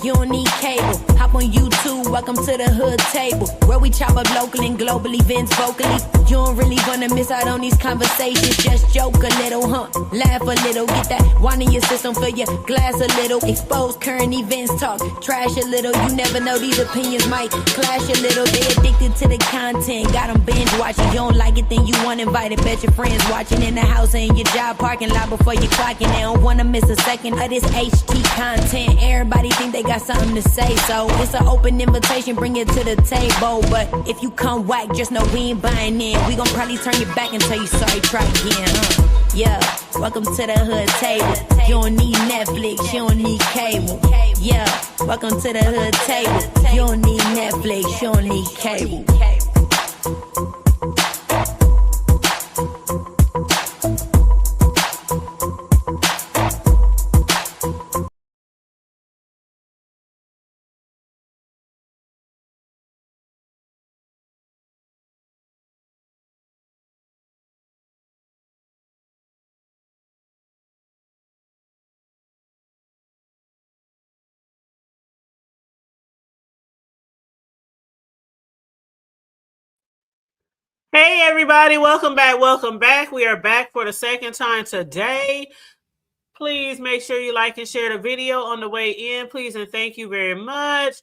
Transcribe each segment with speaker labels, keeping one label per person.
Speaker 1: You don't need cable. Hop on YouTube, welcome to the hood table, where we chop up local and global events vocally. You don't really wanna miss out on these conversations. Just joke a little, laugh a little, get that wine in your system, fill your glass a little, expose current events, talk trash a little. You never know, these opinions might clash a little. They addicted to the content, got them binge watching. You don't like it, then you want invited. Bet your friends watching in the house and your job parking lot before you clocking. They don't wanna miss a second of this HT content. Everybody think they got something to say, so it's an open invitation, bring it to the table. But if you come whack, just know we ain't buying in. We gon' probably turn your back and tell you sorry, try again, Yeah, welcome to the hood table. You don't need Netflix, you don't need cable. Yeah, welcome to the hood table. You don't need Netflix, you don't need cable.
Speaker 2: Hey everybody, welcome back. We are back for the second time today. Please make sure you like and share the video on the way in, please, and thank you very much.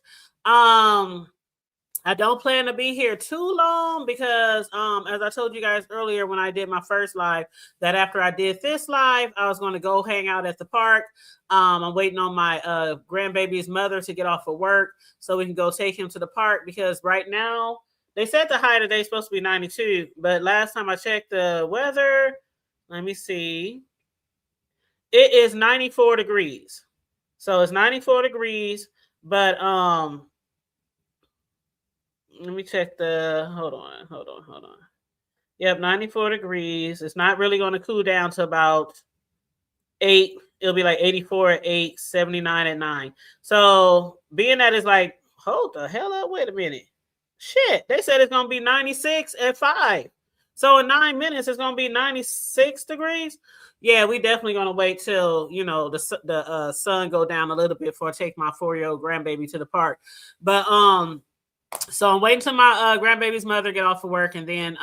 Speaker 2: I don't plan to be here too long because as I told you guys earlier when I did my first live, that after I did this live, I was going to go hang out at the park. I'm waiting on my grandbaby's mother to get off of work so we can go take him to the park, because right now they said the high today is supposed to be 92, but last time I checked the weather, let me see, it is 94 degrees. So it's 94 degrees, but let me check the, hold on. Yep, 94 degrees. It's not really going to cool down to about 8. It'll be like 84 at 8, 79 at 9. So being that it's like, hold the hell up, wait a minute. Shit, they said it's going to be 96 at 5. So in 9 minutes, it's going to be 96 degrees. Yeah, we definitely going to wait till, the sun go down a little bit before I take my 4-year-old grandbaby to the park. But, so I'm waiting till my grandbaby's mother get off of work, and then,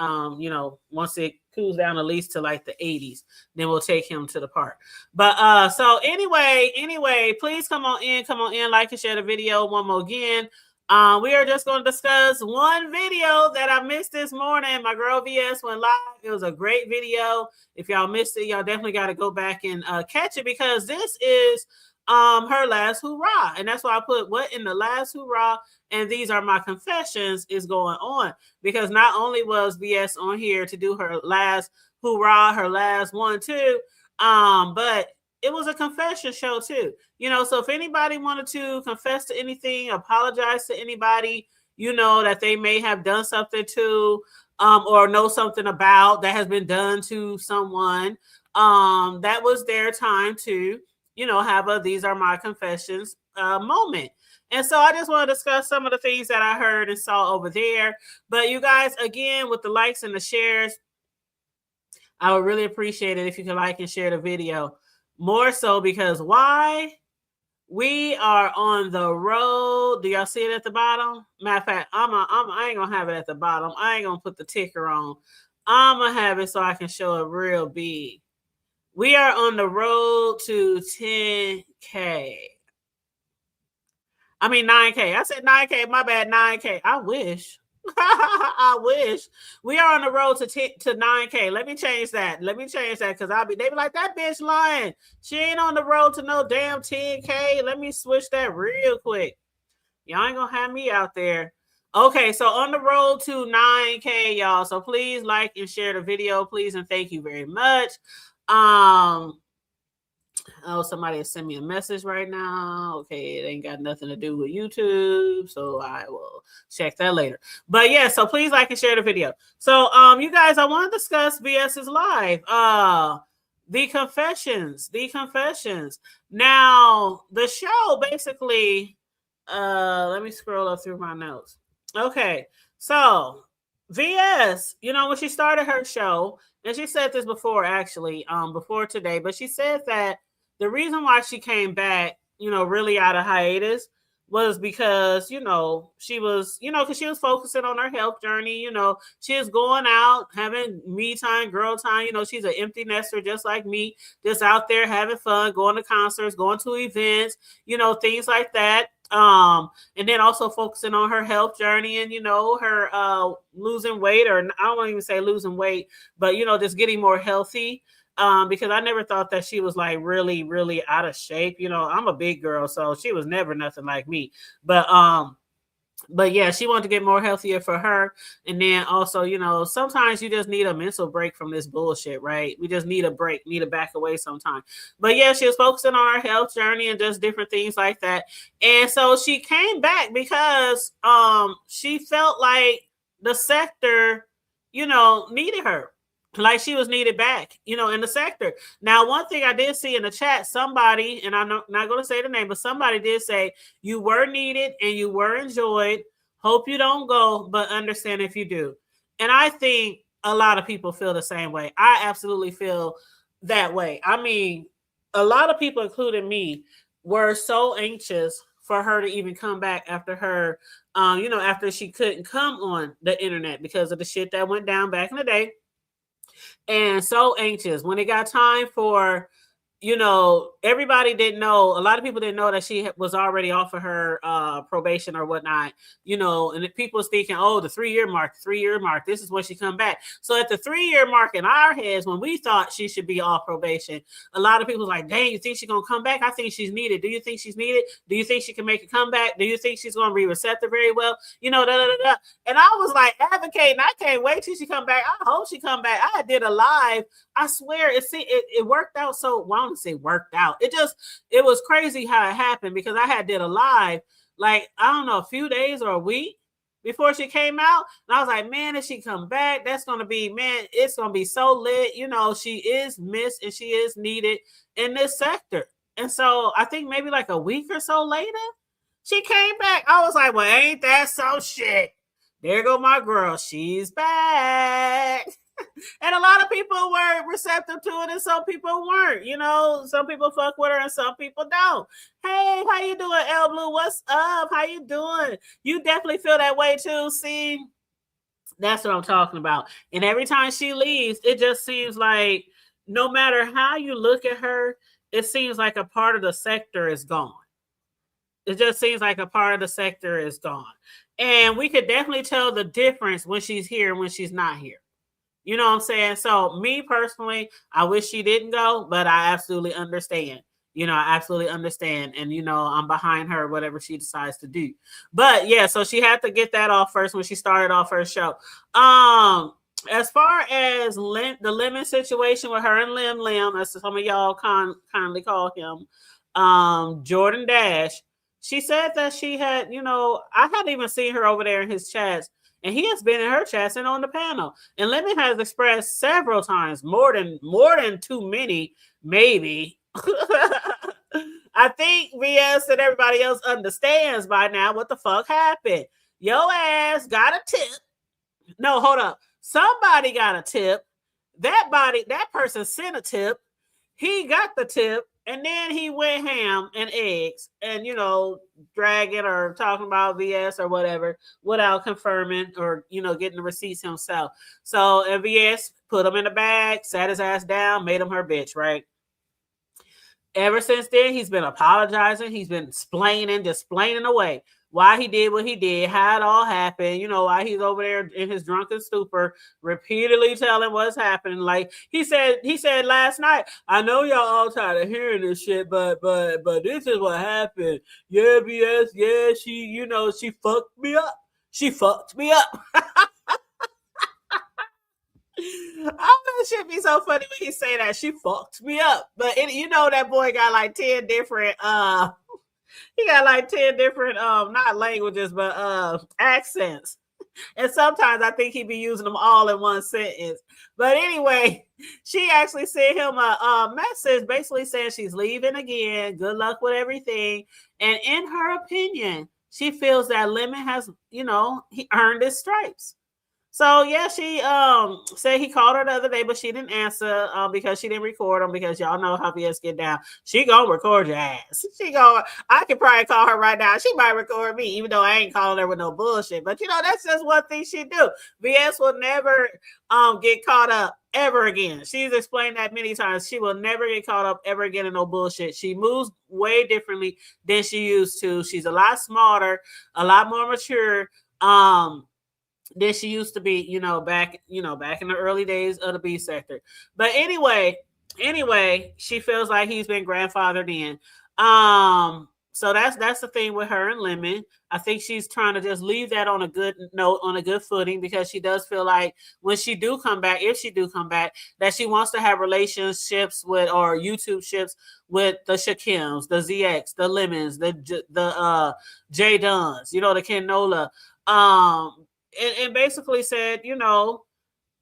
Speaker 2: once it cools down at least to like the 80s, then we'll take him to the park. But so anyway, please come on in, like and share the video one more again. We are just going to discuss one video that I missed this morning. My girl VS went live. It was a great video. If y'all missed it, y'all definitely got to go back and catch it, because this is her last hurrah. And that's why I put what in the last hurrah, and these are my confessions is going on, because not only was VS on here to do her last hurrah, her last one too, but it was a confession show too. So if anybody wanted to confess to anything, apologize to anybody, that they may have done something to, or know something about that has been done to someone, that was their time to, have a these are my confessions moment. And so I just want to discuss some of the things that I heard and saw over there. But you guys, again, with the likes and the shares, I would really appreciate it if you can like and share the video. More so because why? We are on the road. Do y'all see it at the bottom? Matter of fact, I ain't going to have it at the bottom. I ain't going to put the ticker on. I'm going to have it so I can show it real big. We are on the road to 10K. I mean 9K. I said 9K. My bad, 9K. I wish. I wish. We are on the road to 9K. Let me change that. Because they be like, that bitch lying. She ain't on the road to no damn 10K. Let me switch that real quick. Y'all ain't gonna have me out there. Okay, so on the road to 9K, y'all. So please like and share the video, please, and thank you very much. Oh, somebody has sent me a message right now. Okay, it ain't got nothing to do with YouTube, so I will check that later. But yeah, so please like and share the video. So you guys, I want to discuss VS's live. The confessions. Now, the show basically, let me scroll up through my notes. Okay, so VS, when she started her show, and she said this before, actually, before today, but she said that the reason why she came back, really out of hiatus was because, she was, because she was focusing on her health journey. She is going out, having me time, girl time. She's an empty nester just like me, just out there having fun, going to concerts, going to events, things like that. And then also focusing on her health journey and, her losing weight, or I don't want to even say losing weight, but, just getting more healthy. Because I never thought that she was like really, really out of shape. I'm a big girl, so she was never nothing like me. But yeah, she wanted to get more healthier for her. And then also, sometimes you just need a mental break from this bullshit, right? We just need a break, need to back away sometime. But yeah, she was focusing on her health journey and just different things like that. And so she came back because she felt like the sector, needed her. Like she was needed back, in the sector. Now, one thing I did see in the chat, somebody, and I'm not going to say the name, but somebody did say you were needed and you were enjoyed. Hope you don't go, but understand if you do. And I think a lot of people feel the same way. I absolutely feel that way. I mean, a lot of people, including me, were so anxious for her to even come back after her, after she couldn't come on the internet because of the shit that went down back in the day. And so anxious when it got time for, everybody didn't know. A lot of people didn't know that she was already off of her probation or whatnot, and people was thinking, oh, the 3-year mark, this is when she come back. So at the 3-year mark in our heads, when we thought she should be off probation, a lot of people was like, dang, you think she's going to come back? I think she's needed. Do you think she's needed? Do you think she can make a comeback? Do you think she's going to be receptive very well? Da, da, da, da. And I was like advocating, I can't wait till she come back. I hope she come back. I did a live. I swear it worked out so well. I don't say worked out. It was crazy how it happened because I did a live, like, I don't know, a few days or a week before she came out. And I was like, man, if she come back, that's going to be, man, it's going to be so lit. She is missed and she is needed in this sector. And so I think maybe like a week or so later, she came back. I was like, well, ain't that some shit? There go my girl. She's back. And a lot of people were receptive to it and some people weren't. Some people fuck with her and some people don't. Hey, how you doing, El Blue? What's up? How you doing? You definitely feel that way too. See, that's what I'm talking about. And every time she leaves, it just seems like no matter how you look at her, it seems like a part of the sector is gone. It just seems like a part of the sector is gone. And we could definitely tell the difference when she's here and when she's not here. You know what I'm saying? So me personally, I wish she didn't go, but I absolutely understand. I absolutely understand. And, I'm behind her, whatever she decides to do. But yeah, so she had to get that off first when she started off her show. As far as the Lemon situation with her and Lim, as some of y'all kindly call him, Jordan Dash, she said that she had, I hadn't even seen her over there in his chats. And he has been in her chats and on the panel. And Lemon has expressed several times, more than too many, maybe. I think VS and everybody else understands by now what the fuck happened. Yo ass got a tip. No, hold up. Somebody got a tip. That person sent a tip. He got the tip. And then he went ham and eggs and, dragging or talking about VS or whatever without confirming or, getting the receipts himself. So and VS put him in the bag, sat his ass down, made him her bitch, right? Ever since then, he's been apologizing. He's been just explaining away why he did what he did, how it all happened, why he's over there in his drunken stupor, repeatedly telling what's happening. Like he said last night, I know y'all all tired of hearing this shit, but this is what happened. Yeah, BS, yeah, she fucked me up. She fucked me up. It should be so funny when he say that. She fucked me up. But that boy got like 10 different he got like 10 different not languages but accents. And sometimes I think he be using them all in one sentence. But anyway, she actually sent him a message basically saying she's leaving again. Good luck with everything. And in her opinion, she feels that Lemon has, he earned his stripes. So yeah, she said he called her the other day, but she didn't answer because she didn't record him because y'all know how VS get down. She gonna record your ass. She gonna I could probably call her right now. She might record me, even though I ain't calling her with no bullshit. But you know, that's just one thing she do. VS will never get caught up ever again. She's explained that many times. She will never get caught up ever again in no bullshit. She moves way differently than she used to. She's a lot smarter, a lot more mature. Than she used to be, back in the early days of the B sector. But anyway, she feels like he's been grandfathered in. So that's the thing with her and Lemon. I think she's trying to just leave that on a good note, on a good footing, because she does feel like when she do come back, if she do come back, that she wants to have relationships with or YouTube ships with the Shakims, the ZX, the Lemons, the J Duns, the Ken Nola. And basically said,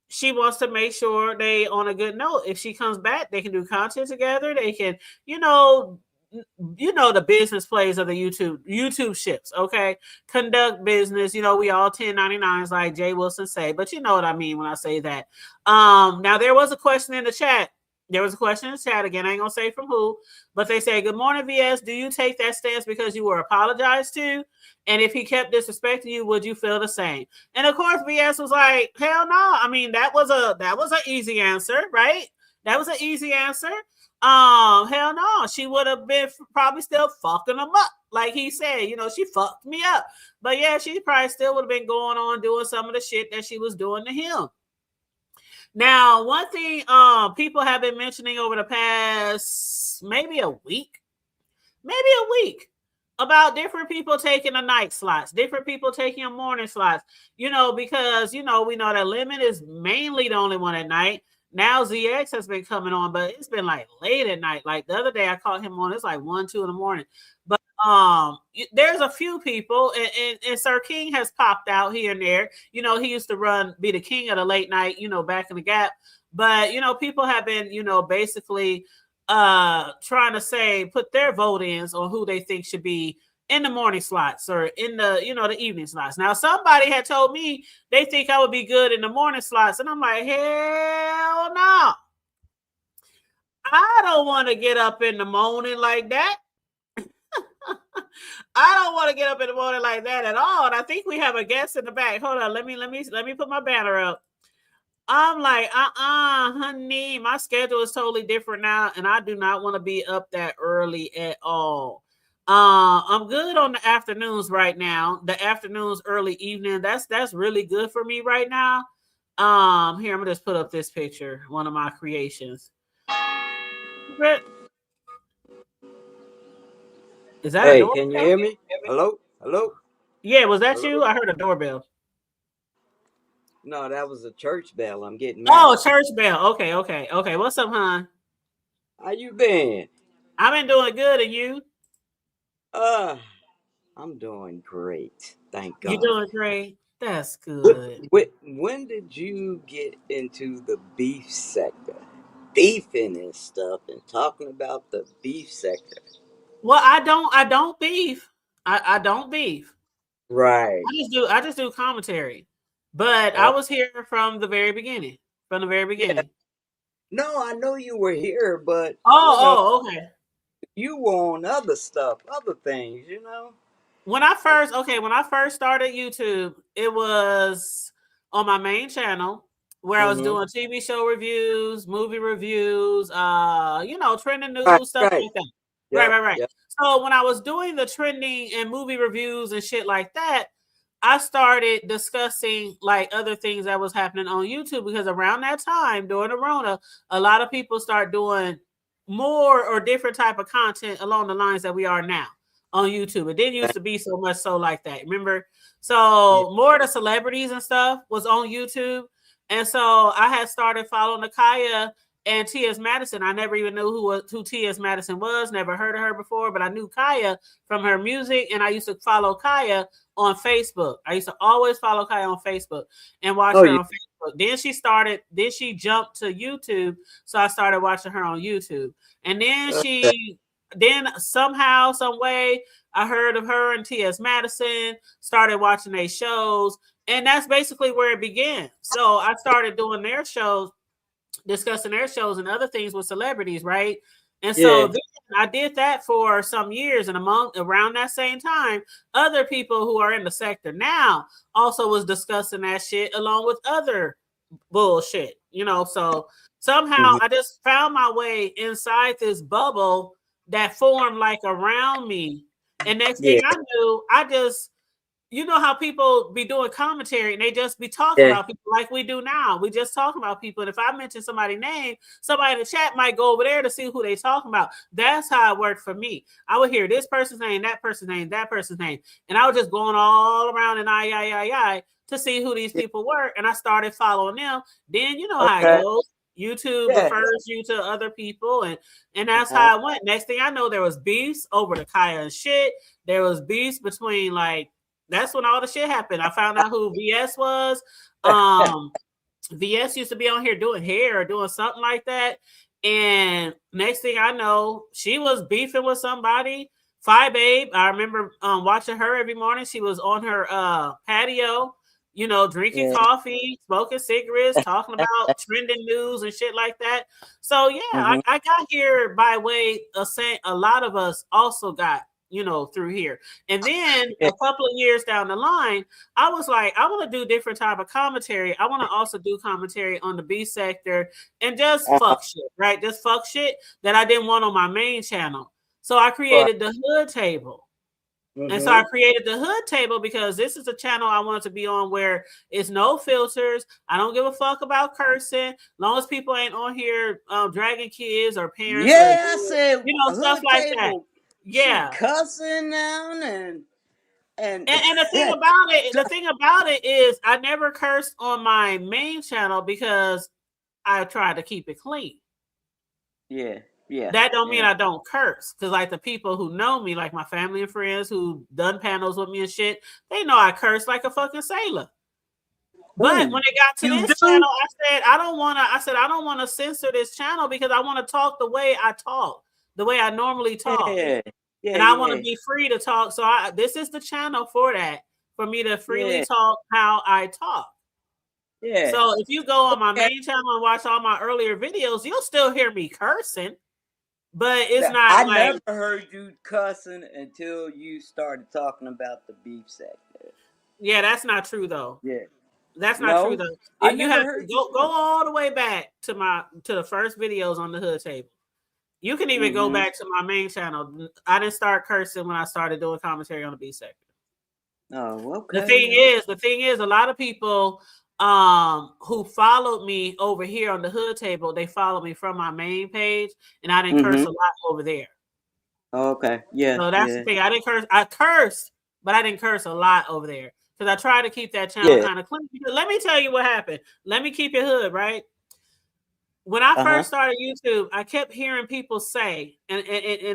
Speaker 2: she wants to make sure they on a good note. If she comes back, they can do content together. They can, the business plays of the YouTube ships. Okay, conduct business. We all 1099s like Jay Wilson say, but you know what I mean when I say that. Now there was a question in the chat. Again. I ain't gonna say from who, but they say, "Good morning, VS. Do you take that stance because you were apologized to? And if he kept disrespecting you, would you feel the same?" And of course, VS was like, "Hell no." I mean, that was an easy answer, right? That was an easy answer. Hell no. She would have been probably still fucking him up, like he said. She fucked me up, but yeah, she probably still would have been going on doing some of the shit that she was doing to him. Now, one thing people have been mentioning over the past maybe a week, about different people taking the night slots, different people taking a morning slots, because, we know that Lemon is mainly the only one at night. Now ZX has been coming on, but it's been like late at night. Like the other day I caught him on, it's like 1, 2 in the morning. But there's a few people, and Sir King has popped out here and there. He used to be the king of the late night, back in the Gap. But people have been, basically trying to put their vote ins on who they think should be in the morning slots or in the the evening slots. Now somebody had told me they think I would be good in the morning slots, and I'm like, hell no. I don't want to get up in the morning like that. I don't want to get up in the morning like that at all. And I think we have a guest in the back. Hold on, let me put my banner up. I'm like, honey, my schedule is totally different now, and I do not want to be up that early at all. I'm good on the afternoons right now. The afternoons, early evening, that's really good for me right now. Here, I'm gonna just put up this picture, one of my creations. Is that a
Speaker 3: Hey,
Speaker 2: doorbell?
Speaker 3: can you hear me? Hello? Hello?
Speaker 2: Yeah, was that
Speaker 3: Hello?
Speaker 2: you? I heard a doorbell.
Speaker 3: No, that was a church bell. I'm getting
Speaker 2: Oh,
Speaker 3: married.
Speaker 2: church bell. Okay. What's up, hon?
Speaker 3: How you been?
Speaker 2: I've been doing good, and you?
Speaker 3: Uh, I'm doing great. Thank
Speaker 2: You
Speaker 3: God.
Speaker 2: doing great? That's
Speaker 3: What,
Speaker 2: good.
Speaker 3: when did you get into the beef sector? Beefing and stuff and talking about the beef sector.
Speaker 2: Well, I don't beef. I don't beef.
Speaker 3: Right.
Speaker 2: I just do commentary. But I
Speaker 3: Oh,
Speaker 2: was here from the very beginning. From the very
Speaker 3: yeah.
Speaker 2: beginning.
Speaker 3: No, I know you were here, but,
Speaker 2: Okay.
Speaker 3: you were on other stuff, other things.
Speaker 2: When I first started YouTube, it was on my main channel where I was
Speaker 3: Mm-hmm.
Speaker 2: doing TV show reviews, movie reviews, trending
Speaker 3: Right,
Speaker 2: news, stuff
Speaker 3: right.
Speaker 2: like that. Right,
Speaker 3: Yep,
Speaker 2: right, right.
Speaker 3: yep.
Speaker 2: So when I was doing the trending and movie reviews and shit like that, I started discussing like other things that was happening on YouTube, because around that time during the Rona, a lot of people start doing more or different type of content along the lines that we are now on YouTube. It didn't used to be so much so like that. Remember?
Speaker 3: Yeah.
Speaker 2: So more of the celebrities and stuff was on YouTube. And so I had started following Nakaya and T.S. Madison. I never even knew who T.S. Madison was, never heard of her before, but I knew Kaya from her music, and I used to follow Kaya on Facebook. I used to always follow Kaya on Facebook and watch
Speaker 3: Oh,
Speaker 2: her
Speaker 3: yeah.
Speaker 2: on Facebook. Then she jumped to YouTube, so I started watching her on YouTube. And
Speaker 3: Okay.
Speaker 2: then somehow, some way, I heard of her and T.S. Madison, started watching their shows, And that's basically where it began. So I started doing their shows, discussing their shows and other things with celebrities, right? And so
Speaker 3: Yeah.
Speaker 2: then I did that for some years, and around that same time, other people who are in the sector now also was discussing that shit along with other bullshit, So somehow
Speaker 3: Hmm.
Speaker 2: I just found my way inside this bubble that formed like around me. And next thing
Speaker 3: Yeah.
Speaker 2: I knew, how people be doing commentary and they just be talking
Speaker 3: Yeah.
Speaker 2: about people like we do now. We just talking about people. And if I mention somebody's name, somebody in the chat might go over there to see who they talking about. That's how it worked for me. I would hear this person's name, that person's name, that person's name. And I was just going all around and I to see who these people were. And I started following them. Then you know how it
Speaker 3: Okay.
Speaker 2: goes. YouTube
Speaker 3: Yeah.
Speaker 2: refers you to other people, and that's
Speaker 3: Uh-huh.
Speaker 2: how it went. Next thing I know, there was beefs over the Kaya and shit. There was beefs between that's when all the shit happened. I found out who VS was. VS used to be on here doing hair or doing something like that. And next thing I know, she was beefing with somebody. Fi Babe, I remember watching her every morning. She was on her patio, drinking
Speaker 3: Yeah.
Speaker 2: coffee, smoking cigarettes, talking about trending news and shit like that. So yeah,
Speaker 3: Hmm.
Speaker 2: I got here by way of saying a lot of us also got through here. And then
Speaker 3: Yeah.
Speaker 2: a couple of years down the line, I was like, I want to do different type of commentary. I want to also do commentary on the B sector and just
Speaker 3: Uh-huh.
Speaker 2: fuck shit, right? Just fuck shit that I didn't want on my main channel. So I
Speaker 3: Right.
Speaker 2: created the Hood Table. And so I
Speaker 3: Hmm.
Speaker 2: created the Hood Table because this is a channel I wanted to be on where it's no filters. I don't give a fuck about cursing. Long as people ain't on here dragging kids or parents or
Speaker 3: Yeah, I said
Speaker 2: stuff
Speaker 3: Hood
Speaker 2: like that.
Speaker 3: Table. She
Speaker 2: Yeah.
Speaker 3: cussing now and
Speaker 2: And the thing about it is I never cursed on my main channel because I try to keep it clean.
Speaker 3: yeah, yeah,
Speaker 2: That don't mean
Speaker 3: yeah.
Speaker 2: I don't curse. Cause like the people who know me, like my family and friends who done panels with me and shit, they know I curse like a fucking sailor. But
Speaker 3: Ooh,
Speaker 2: when it got to
Speaker 3: you
Speaker 2: this
Speaker 3: do?
Speaker 2: channel, I don't wanna censor this channel because I want to talk the way I talk, the way I normally talk.
Speaker 3: Yeah, yeah,
Speaker 2: And I want to
Speaker 3: yeah,
Speaker 2: be free to talk. So this is the channel for that, for me to freely
Speaker 3: yeah,
Speaker 2: talk how I talk.
Speaker 3: yeah.
Speaker 2: So if you go on my
Speaker 3: Okay.
Speaker 2: main channel and watch all my earlier videos, you'll still hear me cursing, but it's
Speaker 3: Now,
Speaker 2: not
Speaker 3: I
Speaker 2: like,
Speaker 3: never heard you cussing until you started talking about the beef sector.
Speaker 2: yeah, that's not true though.
Speaker 3: Yeah.
Speaker 2: That's not true
Speaker 3: No,
Speaker 2: though.
Speaker 3: I
Speaker 2: You
Speaker 3: never
Speaker 2: have to
Speaker 3: heard you
Speaker 2: go
Speaker 3: cuss.
Speaker 2: all the way back to the first videos on the Hood Table. You can even go
Speaker 3: Mm-hmm.
Speaker 2: back to my main channel. I didn't start cursing when I started doing commentary on the B sector.
Speaker 3: Oh,
Speaker 2: The
Speaker 3: okay.
Speaker 2: thing is, a lot of people who followed me over here on the Hood Table, they followed me from my main page, and I didn't curse
Speaker 3: Mm-hmm.
Speaker 2: a lot over there.
Speaker 3: Okay. Yeah,
Speaker 2: So that's the
Speaker 3: yeah,
Speaker 2: thing. I didn't curse. I cursed, but I didn't curse a lot over there because I tried to keep that channel
Speaker 3: yeah.
Speaker 2: kind of clean. Because let me tell you what happened. Let me keep it hood, right? When I
Speaker 3: Uh-huh.
Speaker 2: first started YouTube, I kept hearing people say, and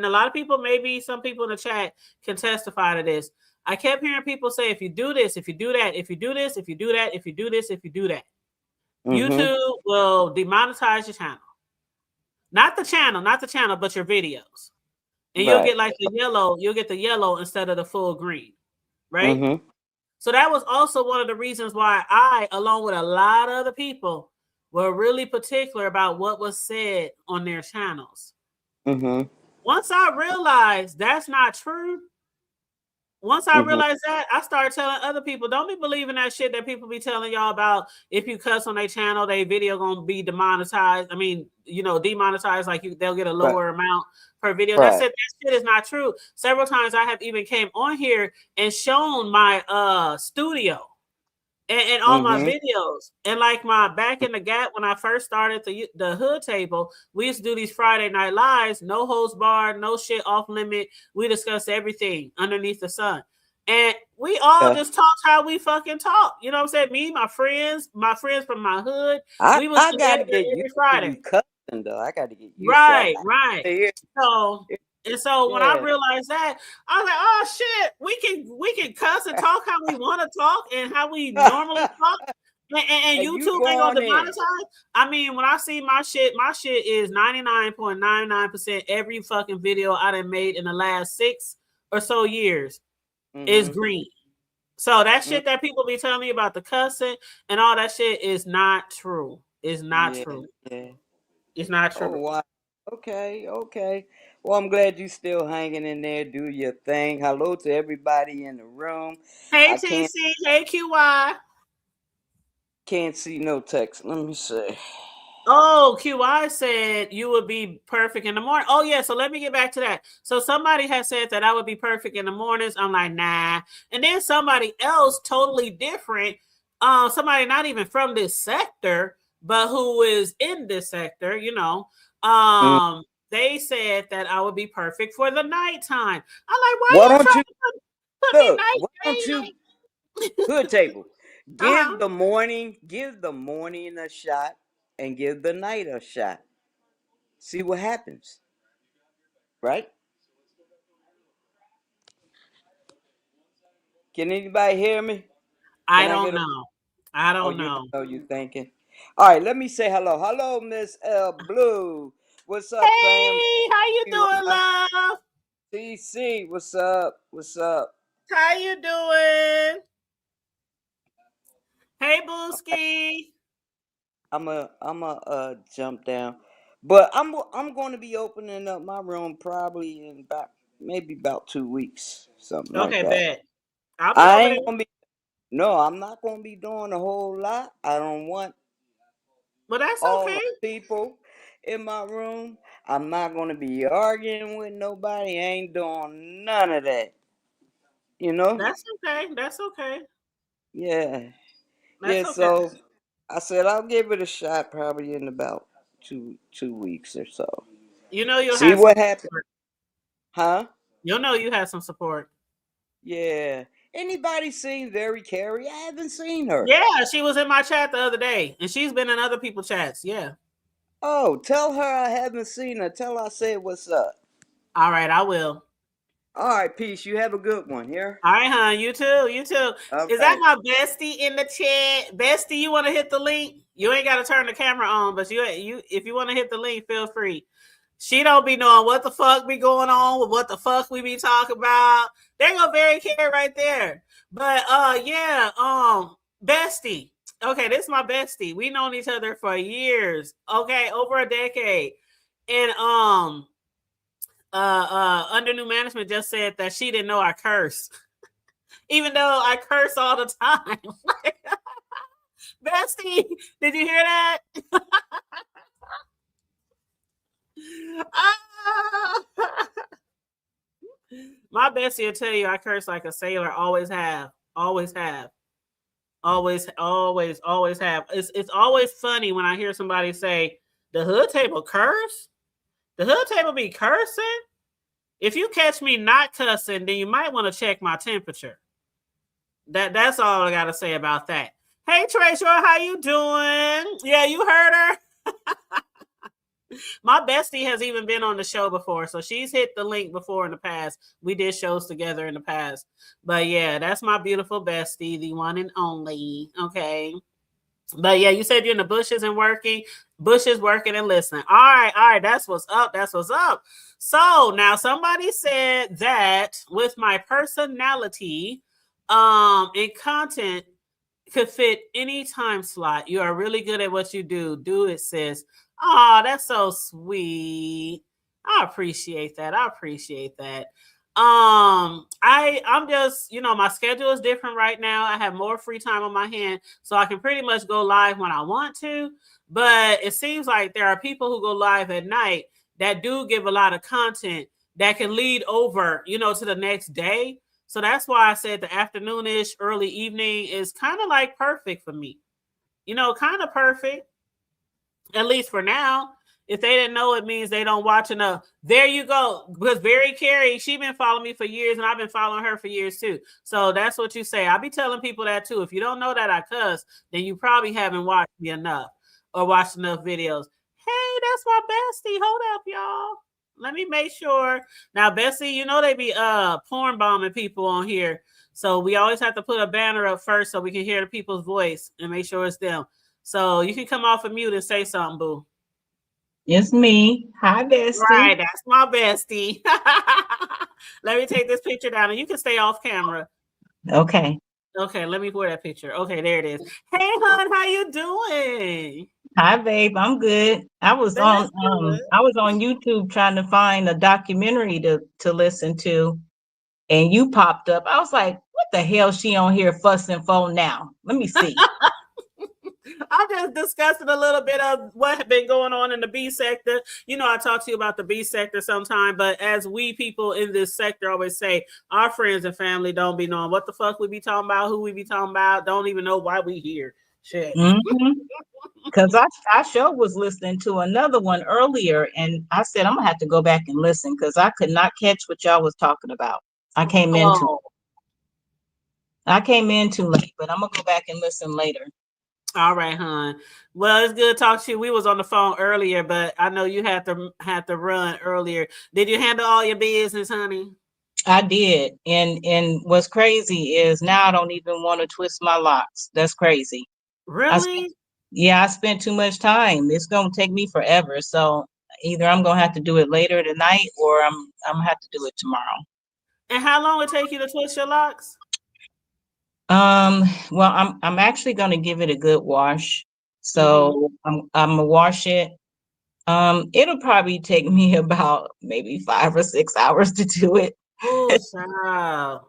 Speaker 2: a lot of people, maybe some people in the chat can testify to this. I kept hearing people say, if you do this, if you do that, if you do this, if you do that, if you do this, if you do that,
Speaker 3: Mm-hmm.
Speaker 2: YouTube will demonetize your channel. Not the channel, but your videos. And you'll
Speaker 3: Right.
Speaker 2: get the yellow instead of the full green, right?
Speaker 3: Mm-hmm.
Speaker 2: So that was also one of the reasons why I, along with a lot of other people, were really particular about what was said on their channels.
Speaker 3: Mm-hmm.
Speaker 2: Once I realized that's not true, once I
Speaker 3: Mm-hmm.
Speaker 2: realized that, I started telling other people, don't be believing that shit that people be telling y'all about. If you cuss on their channel, their video gonna be demonetized. I mean, demonetized, like they'll get a
Speaker 3: Right.
Speaker 2: lower amount per video.
Speaker 3: Right.
Speaker 2: That shit is not true. Several times I have even came on here and shown my studio and all my
Speaker 3: Mm-hmm.
Speaker 2: videos. And like my back in the gap when I first started the Hood Table, we used to do these Friday night lives, no holds barred, no shit off limit. We discussed everything underneath the sun. And we all
Speaker 3: Yeah.
Speaker 2: just talked how we fucking talk. You know what I'm saying? Me, my friends from my hood, we was
Speaker 3: I got
Speaker 2: together
Speaker 3: to get
Speaker 2: every
Speaker 3: used to you
Speaker 2: Friday.
Speaker 3: cussing though. I got to get used to.
Speaker 2: Right,
Speaker 3: I
Speaker 2: right.
Speaker 3: hear.
Speaker 2: So when I
Speaker 3: Yeah.
Speaker 2: realized that, I was like, oh shit, we can cuss and talk how we want to talk and how we normally talk. And
Speaker 3: And you
Speaker 2: YouTube ain't gonna
Speaker 3: going in.
Speaker 2: demonetize. I mean, when I see my shit is 99.99% every fucking video I done made in the last 6 or so years is
Speaker 3: Mm-hmm.
Speaker 2: green. So that shit that people be telling me about the cussing and all that shit is not true. It's not
Speaker 3: Yeah,
Speaker 2: true.
Speaker 3: yeah.
Speaker 2: It's not
Speaker 3: Oh,
Speaker 2: true.
Speaker 3: wow. Okay, okay. Well, I'm glad you still hanging in there. Do your thing. Hello to everybody in the room.
Speaker 2: Hey
Speaker 3: I can't
Speaker 2: TC, hey QY.
Speaker 3: can't see no text. Let me see.
Speaker 2: Oh, QI said you would be perfect in the morning. Oh, yeah. So let me get back to that. So somebody has said that I would be perfect in the mornings. I'm like, nah. And then somebody else, totally different, somebody not even from this sector, but who is in this sector,
Speaker 3: Mm.
Speaker 2: they said that I would be perfect for the nighttime. I'm like, why
Speaker 3: Why
Speaker 2: you
Speaker 3: don't
Speaker 2: trying
Speaker 3: you
Speaker 2: to put me
Speaker 3: look?
Speaker 2: night
Speaker 3: Why don't you
Speaker 2: day?
Speaker 3: hood table?
Speaker 2: Uh-huh.
Speaker 3: Give the morning a shot and give the night a shot. See what happens, right? Can anybody hear me?
Speaker 2: I
Speaker 3: Can I
Speaker 2: don't
Speaker 3: get a
Speaker 2: know. I
Speaker 3: Oh,
Speaker 2: don't
Speaker 3: you
Speaker 2: know.
Speaker 3: know you thinking. All right, let me say hello. Hello, Miss L Blue. What's up, fam?
Speaker 2: Hey, how you doing,
Speaker 3: QI,
Speaker 2: love?
Speaker 3: TC, what's up? What's up?
Speaker 2: How you doing? Hey,
Speaker 3: All right,
Speaker 2: Booski.
Speaker 3: I'm a jump down, but I'm going to be opening up my room probably in maybe about 2 weeks, something like
Speaker 2: Okay,
Speaker 3: that.
Speaker 2: bet. I'll be
Speaker 3: I
Speaker 2: over there.
Speaker 3: ain't gonna be no, I'm not gonna be doing a whole lot. I don't want
Speaker 2: But that's
Speaker 3: all
Speaker 2: okay.
Speaker 3: the people in my room. I'm not gonna be arguing with nobody. I ain't doing none of that. You know?
Speaker 2: That's okay. That's okay.
Speaker 3: Yeah.
Speaker 2: That's
Speaker 3: Yeah,
Speaker 2: okay.
Speaker 3: so I said I'll give it a shot probably in about two weeks or so.
Speaker 2: You know you'll
Speaker 3: See
Speaker 2: have some
Speaker 3: what happens.
Speaker 2: support.
Speaker 3: Huh?
Speaker 2: You'll know you have some support.
Speaker 3: Yeah. Anybody seen Very Carrie? I haven't seen her.
Speaker 2: Yeah, she was in my chat the other day, and she's been in other people's chats. Yeah.
Speaker 3: Oh, tell her I haven't seen her. Tell her I said what's up.
Speaker 2: All right, I will.
Speaker 3: All right, peace. You have a good one here.
Speaker 2: All right, hon. You too. You too.
Speaker 3: All
Speaker 2: Is that
Speaker 3: right.
Speaker 2: my bestie in the chat? Bestie, you want to hit the link? You ain't got to turn the camera on, but you if you want to hit the link, feel free. She don't be knowing what the fuck be going on with what the fuck we be talking about. There go Very Care right there. But yeah, bestie. Okay, this is my bestie. We known each other for years. Okay, over a decade. And under new management just said that she didn't know I curse. Even though I curse all the time. Bestie, did you hear that? Ah! My bestie will tell you I curse like a sailor. Always have. Always have. Always have. It's always funny when I hear somebody say, the hood table curse? The hood table be cursing? If you catch me not cussing, then you might want to check my temperature. That's all I gotta say about that. Hey Trace, how you doing? Yeah, you heard her. My bestie has even been on the show before, so she's hit the link before in the past. We did shows together in the past. But yeah, that's my beautiful bestie, the one and only. Okay. But yeah, you said you're in the bushes and working and listening. All right, that's what's up. That's what's up. So now somebody said that with my personality, and content could fit any time slot. You are really good at what you do. Do it, sis. Oh, that's so sweet. I appreciate that. I appreciate that. I'm just, my schedule is different right now. I have more free time on my hand, so I can pretty much go live when I want to. But it seems like there are people who go live at night that do give a lot of content that can lead over, to the next day. So that's why I said the afternoonish, early evening is kind of like perfect for me. Kind of perfect, at least for now. If they didn't know, it means they don't watch enough. There you go. Because Very Carrie, she been following me for years, and I've been following her for years too. So that's what you say. I'll be telling people that too. If you don't know that I cuss, then you probably haven't watched me enough or watched enough videos. Hey, that's my bestie. Hold up, y'all. Let me make sure. Now, Bessie, they be porn bombing people on here. So we always have to put a banner up first so we can hear the people's voice and make sure it's them. So you can come off of mute and say something, boo.
Speaker 4: It's me. Hi, bestie.
Speaker 2: Right, that's my bestie. Let me take this picture down and you can stay off camera.
Speaker 4: Okay.
Speaker 2: Okay, let me pour that picture. Okay, there it is. Hey, hon, how you doing?
Speaker 4: Hi, babe. I'm good.
Speaker 2: That's good.
Speaker 4: I was on YouTube trying to find a documentary to listen to, and you popped up. I was like, what the hell she on here fussing for now? Let me see.
Speaker 2: I'm just discussing a little bit of what had been going on in the B sector. You know, I talk to you about the B sector sometime, but as we people in this sector always say, our friends and family don't be knowing what the fuck we be talking about, who we be talking about, don't even know why we here. Shit.
Speaker 4: Mm-hmm. Because I sure was listening to another one earlier, and I said I'm gonna have to go back and listen because I could not catch what y'all was talking about. I came into
Speaker 2: Oh,
Speaker 4: I came in too late, but I'm gonna go back and listen later.
Speaker 2: all right, hon. Well, it's good to talk to you. We was on the phone earlier, but I know you had to run earlier. Did you handle all your business, honey?
Speaker 4: I did, and what's crazy is now I don't even want to twist my locks. That's crazy. I spent,
Speaker 2: Really?
Speaker 4: yeah, I spent too much time. It's gonna take me forever. So either I'm gonna have to do it later tonight, or I'm gonna have to do it tomorrow.
Speaker 2: And how long would it take you to twist your locks?
Speaker 4: Well, I'm actually gonna give it a good wash.
Speaker 2: Mm-hmm.
Speaker 4: So I'm gonna wash it. It'll probably take me about maybe 5 or 6 hours to do it.
Speaker 2: Oh, child.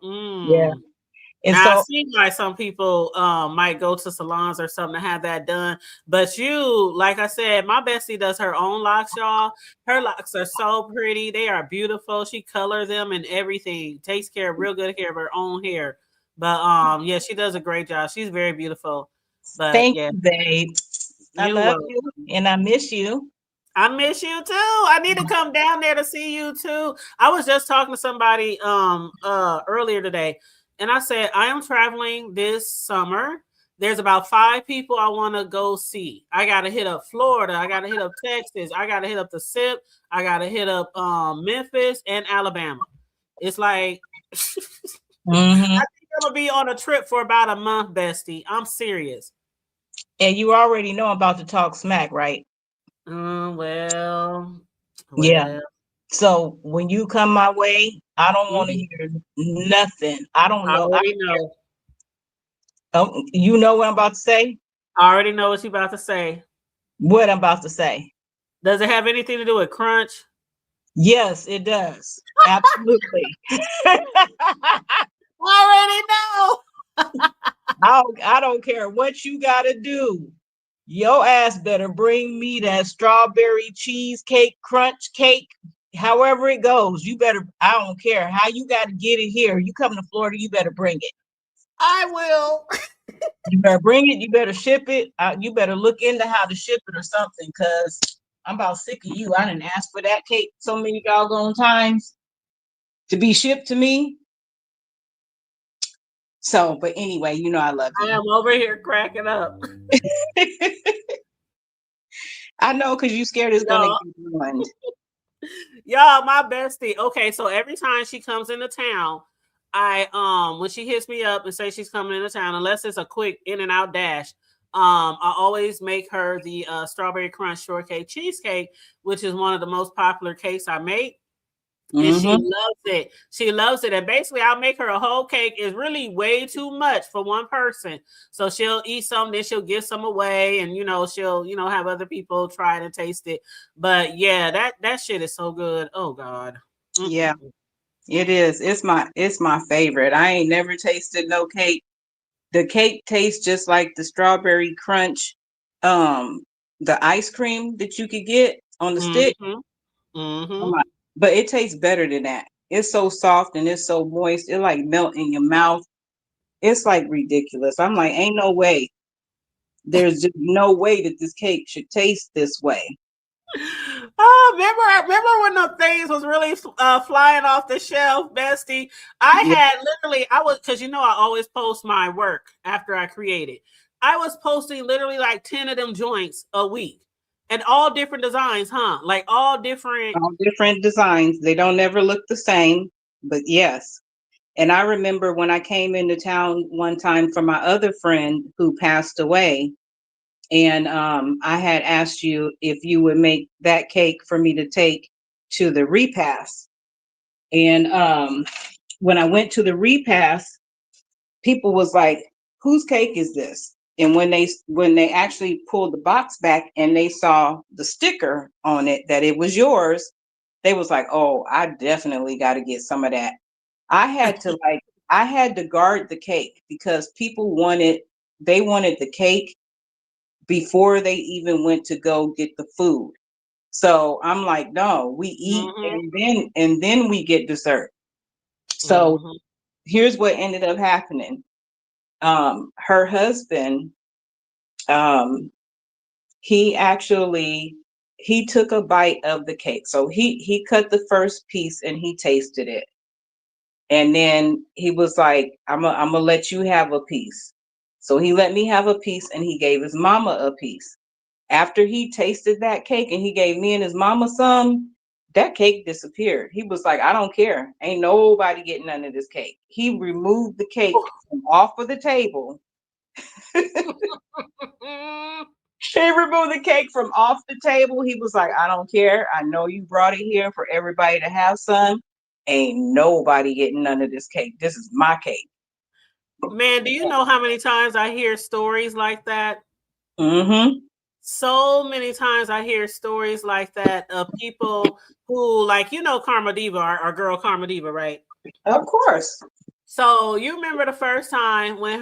Speaker 4: Yeah. And
Speaker 2: Now I
Speaker 4: so
Speaker 2: see why some people might go to salons or something to have that done. But you, like I said, my bestie does her own locks, y'all. Her locks are so pretty. They are beautiful. She colors them and everything. Takes care, real good care of her own hair. But yeah, she does a great job. She's very beautiful. But
Speaker 4: thank
Speaker 2: yeah,
Speaker 4: you, babe. I
Speaker 2: you
Speaker 4: love
Speaker 2: will.
Speaker 4: you and I miss you.
Speaker 2: I miss you too. I need to come down there to see you too. I was just talking to somebody earlier today, and I said I am traveling this summer. There's about 5 people I want to go see. I gotta hit up Florida, I gotta hit up Texas, I gotta hit up the SIP, I gotta hit up Memphis and Alabama. It's like I
Speaker 4: Hmm.
Speaker 2: think I'm gonna be on a trip for about a month, bestie. I'm serious.
Speaker 4: And you already know I'm about to talk smack, right?
Speaker 2: Well,
Speaker 4: Yeah.
Speaker 2: well.
Speaker 4: So when you come my way, I don't want to
Speaker 2: Mhm.
Speaker 4: hear nothing. I don't
Speaker 2: I
Speaker 4: know. I
Speaker 2: already
Speaker 4: don't care.
Speaker 2: know.
Speaker 4: Oh, you know what I'm about to say?
Speaker 2: I already know what you're about to say.
Speaker 4: What I'm about to say.
Speaker 2: Does it have anything to do with crunch?
Speaker 4: Yes, it does. Absolutely.
Speaker 2: I already know.
Speaker 4: I don't care what you gotta do. Your ass better bring me that strawberry cheesecake crunch cake. However it goes, you better. I don't care how you got to get it here. You come to Florida, you better bring it.
Speaker 2: I will.
Speaker 4: You better bring it. You better ship it. You better look into how to ship it or something, cause I'm about sick of you. I didn't ask for that cake so many doggone times to be shipped to me. So, but anyway, you know I love
Speaker 2: I
Speaker 4: you.
Speaker 2: am over here cracking up.
Speaker 4: I know, cause you scared it's gonna
Speaker 2: Y'all,
Speaker 4: get ruined.
Speaker 2: y'all, my bestie. Okay, so every time she comes into town, I when she hits me up and say she's coming into town, unless it's a quick in and out dash, I always make her the strawberry crunch shortcake cheesecake, which is one of the most popular cakes I make. And she
Speaker 4: Mm-hmm.
Speaker 2: loves it. She loves it. And basically, I'll make her a whole cake. It's really way too much for one person. So she'll eat some, then she'll give some away, and she'll have other people try it and taste it. But yeah, that shit is so good. Oh God.
Speaker 4: Yeah,
Speaker 2: Mm-mm.
Speaker 4: it is. It's my favorite. I ain't never tasted no cake. The cake tastes just like the strawberry crunch, um, the ice cream that you could get on the stick.
Speaker 2: Mm-hmm.
Speaker 4: Oh
Speaker 2: Mm-hmm.
Speaker 4: my- But it tastes better than that. It's so soft and it's so moist. It like melt in your mouth. It's like ridiculous. I'm like, ain't no way. There's just no way that this cake should taste this way.
Speaker 2: Oh, remember when the things was really flying off the shelf, bestie? I
Speaker 4: Yeah.
Speaker 2: had literally, I was, because I always post my work after I create it. I was posting literally like 10 of them joints a week and all different designs, huh? Like all different.
Speaker 4: All different designs. They don't never look the same, but yes. And I remember when I came into town one time for my other friend who passed away, and I had asked you if you would make that cake for me to take to the repast. And when I went to the repast, people was like, whose cake is this? And when they actually pulled the box back and they saw the sticker on it that it was yours, they was like, oh, I definitely got to get some of that. I had to I had to guard the cake because people wanted the cake before they even went to go get the food. So I'm like, no, we eat
Speaker 2: Mm-hmm.
Speaker 4: and then we get dessert. So
Speaker 2: Mm-hmm.
Speaker 4: here's what ended up happening. Her husband, um, he actually he took a bite of the cake. So he cut the first piece and he tasted it. And then he was like, I'm gonna let you have a piece. So he let me have a piece and he gave his mama a piece. After he tasted that cake and he gave me and his mama some, that cake disappeared. He was like, I don't care. Ain't nobody getting none of this cake. He removed the cake from off of the table. He removed the cake from off the table. He was like, I don't care. I know you brought it here for everybody to have some. Ain't nobody getting none of this cake. This is my cake.
Speaker 2: Man, do you know how many times I hear stories like that?
Speaker 4: Mm-hmm.
Speaker 2: So many times I hear stories like that of people who, like, Karma Diva, our girl Karma Diva, right?
Speaker 4: Of course.
Speaker 2: So you remember the first time when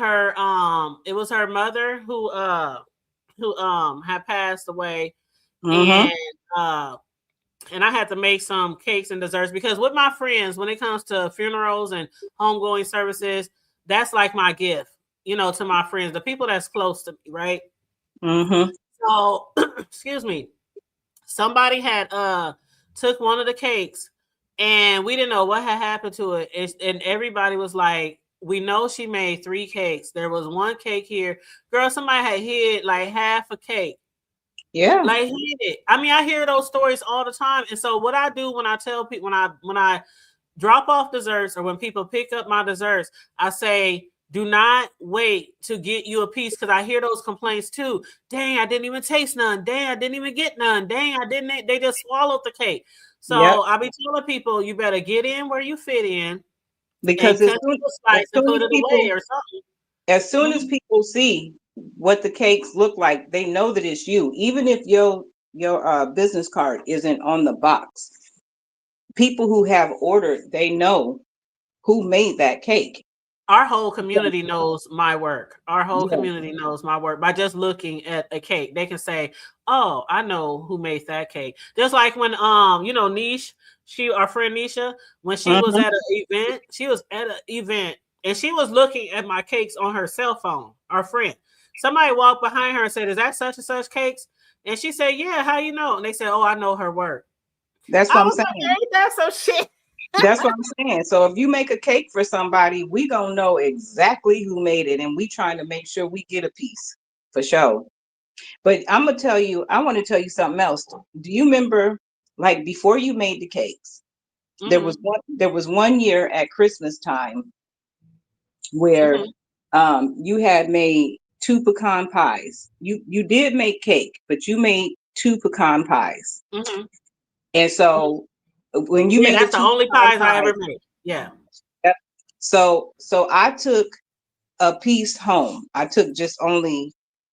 Speaker 2: it was her mother who had passed away,
Speaker 4: Mm-hmm.
Speaker 2: and uh and I had to make some cakes and desserts because with my friends, when it comes to funerals and homegoing services, that's like my gift, to my friends, the people that's close to me, right?
Speaker 4: Mm-hmm.
Speaker 2: So, excuse me, somebody had took one of the cakes and we didn't know what had happened to it. And everybody was like, we know she made 3 cakes. There was 1 cake here. Girl, somebody had hid like half a cake.
Speaker 4: Yeah.
Speaker 2: Like hid it. I mean, I hear those stories all the time. And so what I do when I tell people when I drop off desserts or when people pick up my desserts, I say, do not wait to get you a piece because I hear those complaints too. Dang, I didn't even taste none. Dang, I didn't even get none. Dang, I didn't. They just swallowed the cake.
Speaker 4: Yep.
Speaker 2: So I'll be telling people, you better get in where you fit in and
Speaker 4: Because
Speaker 2: cut you a
Speaker 4: as
Speaker 2: slice and
Speaker 4: soon
Speaker 2: put
Speaker 4: as
Speaker 2: it away
Speaker 4: people
Speaker 2: or something.
Speaker 4: as soon as
Speaker 2: Mhm.
Speaker 4: people see what the cakes look like, they know that it's you. Even if your business card isn't on the box, people who have ordered, they know who made that cake.
Speaker 2: Our whole
Speaker 4: Yeah.
Speaker 2: community knows my work. Our whole
Speaker 4: Yeah.
Speaker 2: community knows my work by just looking at a cake. They can say, "Oh, I know who made that cake." Just like when Niche, our friend Nisha, when she was
Speaker 4: Mhm.
Speaker 2: at an event, she was at an event and she was looking at my cakes on her cell phone. Our friend, somebody walked behind her and said, "Is that such and such cakes?" And she said, "Yeah, how you know?" And they said, "Oh, I know her work."
Speaker 4: That's what
Speaker 2: I
Speaker 4: I'm
Speaker 2: was like,
Speaker 4: saying.
Speaker 2: "Ain't that some shit?"
Speaker 4: That's what I'm saying. So if you make a cake for somebody, we gonna know exactly who made it, and we trying to make sure we get a piece for sure. But I want to tell you something else. Do you remember, like before you made the cakes,
Speaker 2: Mm-hmm.
Speaker 4: there was one year at Christmas time where
Speaker 2: Mm-hmm.
Speaker 4: you had made 2 pecan pies. You did make cake, but you made 2 pecan pies.
Speaker 2: Mm-hmm.
Speaker 4: And so when you
Speaker 2: Yeah,
Speaker 4: made the
Speaker 2: that's the
Speaker 4: two
Speaker 2: only
Speaker 4: pecan
Speaker 2: pies I ever
Speaker 4: pies,
Speaker 2: made. Yeah.
Speaker 4: yep. So I took a piece home. I took just only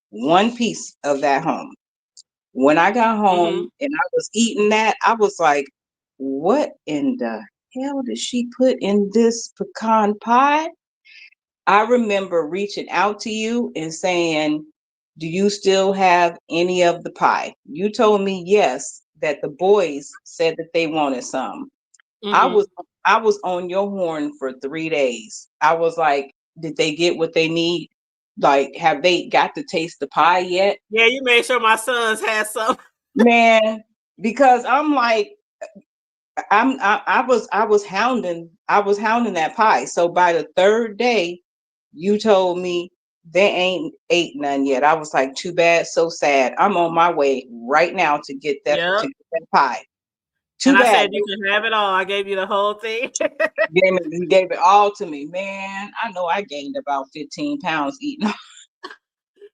Speaker 4: one piece of that home. When I got
Speaker 2: Mm-hmm.
Speaker 4: home and I was eating that, I was like, what in the hell did she put in this pecan pie? I remember reaching out to you and saying, do you still have any of the pie? You told me yes, that the boys said that they wanted some. I
Speaker 2: Mm-hmm.
Speaker 4: was I was on your horn for 3 days. I was like, did they get what they need? Like, have they got to taste the pie yet?
Speaker 2: Yeah, you made sure my sons had some.
Speaker 4: Man, because I'm like, I was hounding that pie. So by the third day, you told me they ain't ate none yet. I was like, too bad, so sad. I'm on my way right now to
Speaker 2: Yep.
Speaker 4: get that pie.
Speaker 2: And
Speaker 4: Too
Speaker 2: I
Speaker 4: bad.
Speaker 2: said you can have it all. I gave you the whole thing.
Speaker 4: You gave it all to me, man. I know I gained about 15 pounds eating.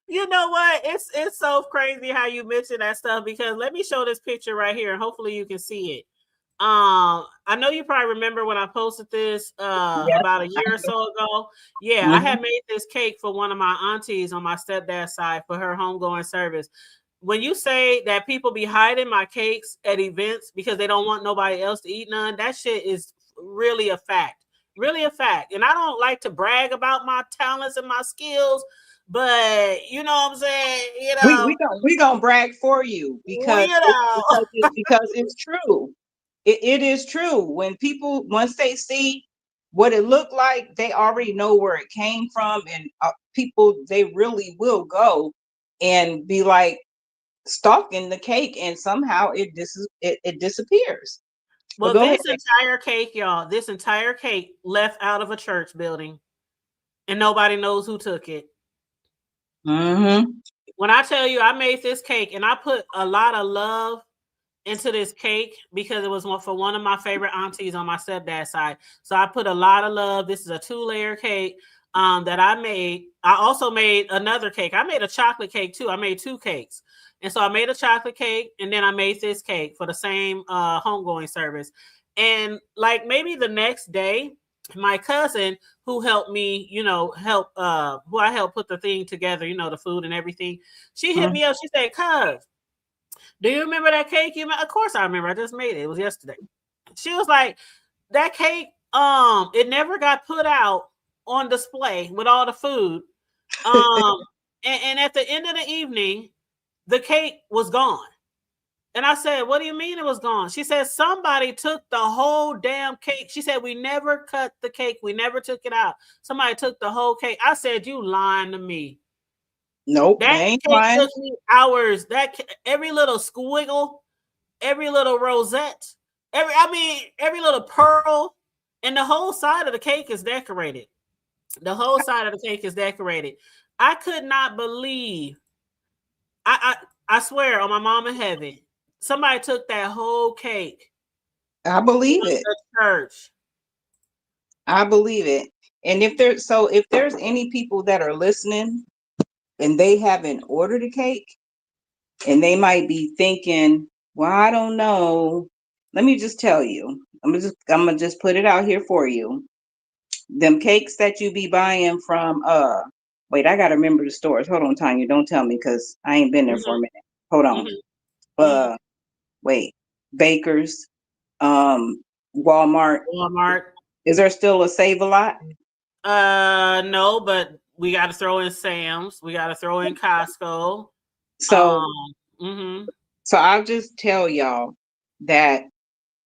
Speaker 2: You know what? It's so crazy how you mention that stuff because let me show this picture right here and hopefully you can see it. I know you probably remember when I posted this
Speaker 4: Yes.
Speaker 2: about a year or so ago. Yeah, I
Speaker 4: Mhm.
Speaker 2: had made this cake for one of my aunties on my stepdad's side for her homegoing service. When you say that people be hiding my cakes at events because they don't want nobody else to eat none, that shit is really a fact. Really a fact. And I don't like to brag about my talents and my skills, but you know what I'm saying?
Speaker 4: We gonna brag for you because
Speaker 2: You know.
Speaker 4: because it's true. It is true. When people once they see what it looked like, they already know where it came from, and people they really will go and be like stalking the cake, and somehow it disappears. But
Speaker 2: Well,
Speaker 4: go ahead.
Speaker 2: this entire cake, y'all, this entire cake left out of a church building and nobody knows who took it.
Speaker 4: Mm-hmm.
Speaker 2: When I tell you I made this cake and I put a lot of love into this cake because it was one for one of my favorite aunties on my stepdad's side. So I put a lot of love. This is a 2-layer cake that I made. I also made another cake. I made a chocolate cake too. I made 2 cakes. And so I made a chocolate cake and then I made this cake for the same homegoing service. And like maybe the next day, my cousin who helped me, who I helped put the thing together, the food and everything, she hit me up. She said, "Cuz, do you remember that cake you made?" Of course I remember. I just made it. It was yesterday. She was like, "That cake, it never got put out on display with all the food. Um, and at the end of the evening, the cake was gone." And I said, "What do you mean it was gone?" She said, "Somebody took the whole damn cake." She said, "We never cut the cake. We never took it out. Somebody took the whole cake." I said, "You lying to me."
Speaker 4: Nope, they
Speaker 2: That
Speaker 4: ain't
Speaker 2: cake
Speaker 4: lying.
Speaker 2: took me hours. Every little squiggle, every little rosette, every little pearl, and the whole side of the cake is decorated. The whole side of the cake is decorated. I could not believe. I swear on my mama in heaven, somebody took that whole cake
Speaker 4: I believe
Speaker 2: from
Speaker 4: it.
Speaker 2: the church.
Speaker 4: I believe it. And if there's any people that are listening and they haven't ordered a cake and they might be thinking, well, I don't know. Let me just tell you. I'm gonna just put it out here for you. Them cakes that you be buying from wait, I gotta remember the stores. Hold on, Tanya. Don't tell me because I ain't been there for a
Speaker 2: Hmm.
Speaker 4: minute. Hold on.
Speaker 2: Hmm. Hmm.
Speaker 4: Uh wait. Bakers, um, Walmart.
Speaker 2: Walmart.
Speaker 4: Is there still a Save a Lot?
Speaker 2: No, but we got to throw in Sam's. We got to throw in Costco.
Speaker 4: So
Speaker 2: Um. Hmm.
Speaker 4: so I'll just tell y'all that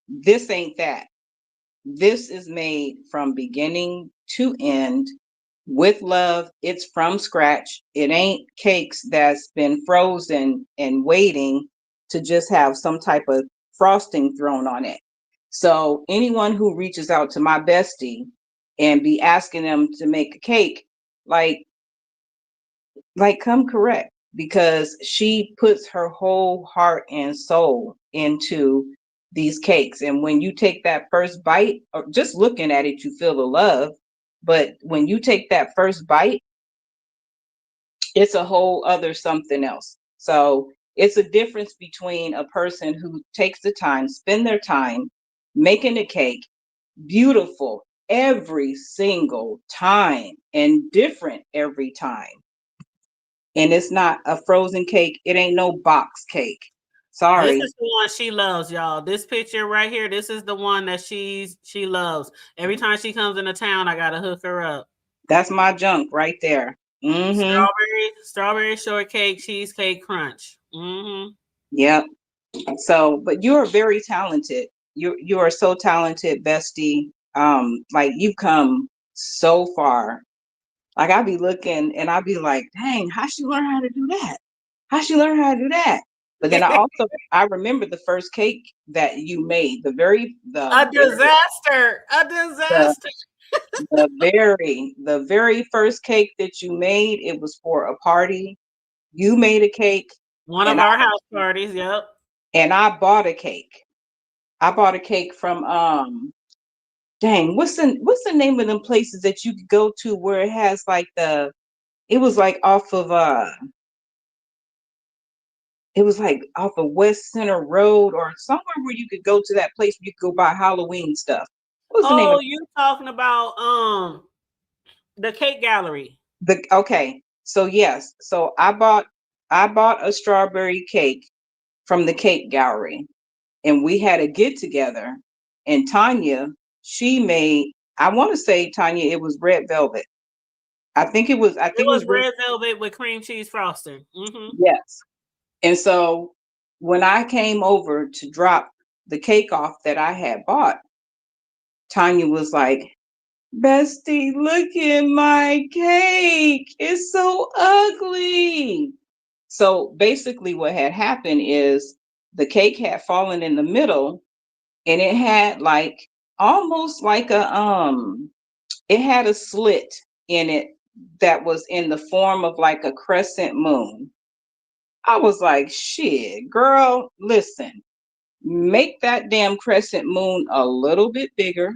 Speaker 4: this ain't that. This is made from beginning to end with love. It's from scratch. It ain't cakes that's been frozen and waiting to just have some type of frosting thrown on it. So anyone who reaches out to my bestie and be asking them to make a cake, like come correct, because she puts her whole heart and soul into these cakes. And when you take that first bite, or just looking at it, you feel the love. But when you take that first bite, it's a whole other something else. So it's a difference between a person who takes the time, spend their time making a cake, beautiful every single time and different every time, and it's not a frozen cake. It ain't no box cake.
Speaker 2: This
Speaker 4: Sorry.
Speaker 2: is the one she loves, y'all. This picture right here. This is the one that she loves. Every time she comes into town, I gotta hook her up.
Speaker 4: That's my junk right there. Mm-hmm.
Speaker 2: Strawberry shortcake, cheesecake crunch. Mm-hmm.
Speaker 4: Yep. So, but you are very talented. You are so talented, bestie. Like you've come so far. Like I'll be looking and I'll be like, dang, how she learn how to do that? How she learn how to do that? But then I remember the first cake that you made,
Speaker 2: A disaster. A
Speaker 4: the
Speaker 2: disaster.
Speaker 4: the very first cake that you made, it was for a party. You made a cake,
Speaker 2: One of
Speaker 4: and I
Speaker 2: our house parties. Yep.
Speaker 4: bought a cake. I bought a cake from dang, what's the name of them places that you could go to where it has like it was like off of it was like off of West Center Road or somewhere where you could go to that place where you could go buy Halloween stuff. What was the name
Speaker 2: Oh,
Speaker 4: of
Speaker 2: you talking about the cake gallery?
Speaker 4: the okay. So yes, so I bought a strawberry cake from the cake gallery, and we had a get together, and Tanya, she made, I want to say, Tanya, it was red velvet. I
Speaker 2: It
Speaker 4: think it
Speaker 2: was
Speaker 4: was red.
Speaker 2: red velvet with cream cheese frosting.
Speaker 4: Yes. And so when I came over to drop the cake off that I had bought, Tanya was like, Bestie, look at my cake. It's so ugly. So basically, what had happened is the cake had fallen in the middle, and it had like almost like it had a slit in it that was in the form of like a crescent moon. I was like, shit, girl, listen, make that damn crescent moon a little bit bigger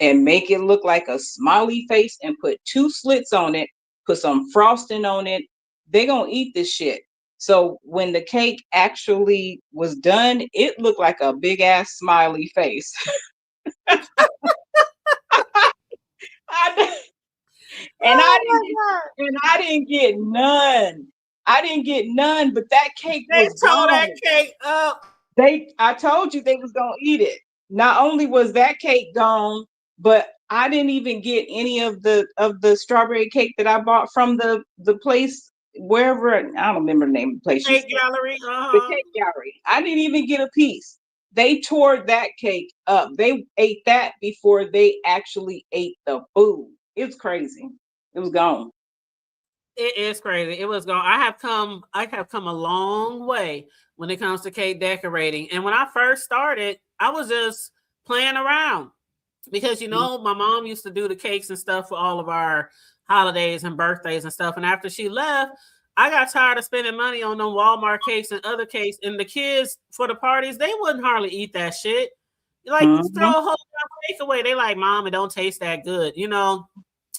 Speaker 4: and make it look like a smiley face and put two slits on it, put some frosting on it. They gonna eat this shit. So when the cake actually was done, it looked like a big ass smiley face. I, and I
Speaker 2: Oh
Speaker 4: didn't
Speaker 2: my
Speaker 4: get,
Speaker 2: god!
Speaker 4: and I didn't get none. I didn't get none, but that cake
Speaker 2: They
Speaker 4: was
Speaker 2: tore that
Speaker 4: gone.
Speaker 2: cake up.
Speaker 4: I told you they was gonna eat it. Not only was that cake gone, but I didn't even get any of the strawberry cake that I bought from the place wherever, I don't remember the name of the
Speaker 2: The
Speaker 4: place you
Speaker 2: cake
Speaker 4: said.
Speaker 2: gallery.
Speaker 4: The cake gallery. I didn't even get a piece. They tore that cake up. They ate that before they actually ate the food. It was crazy. It was gone.
Speaker 2: It is crazy. It was gone. I have come a long way when it comes to cake decorating. And when I first started, I was just playing around because my mom used to do the cakes and stuff for all of our holidays and birthdays and stuff. And after she left, I got tired of spending money on them Walmart cakes and other cakes. And the kids for the parties, they wouldn't hardly eat that shit. Like, throw
Speaker 4: Mhm.
Speaker 2: a whole cake away. They like, Mom, it don't taste that good.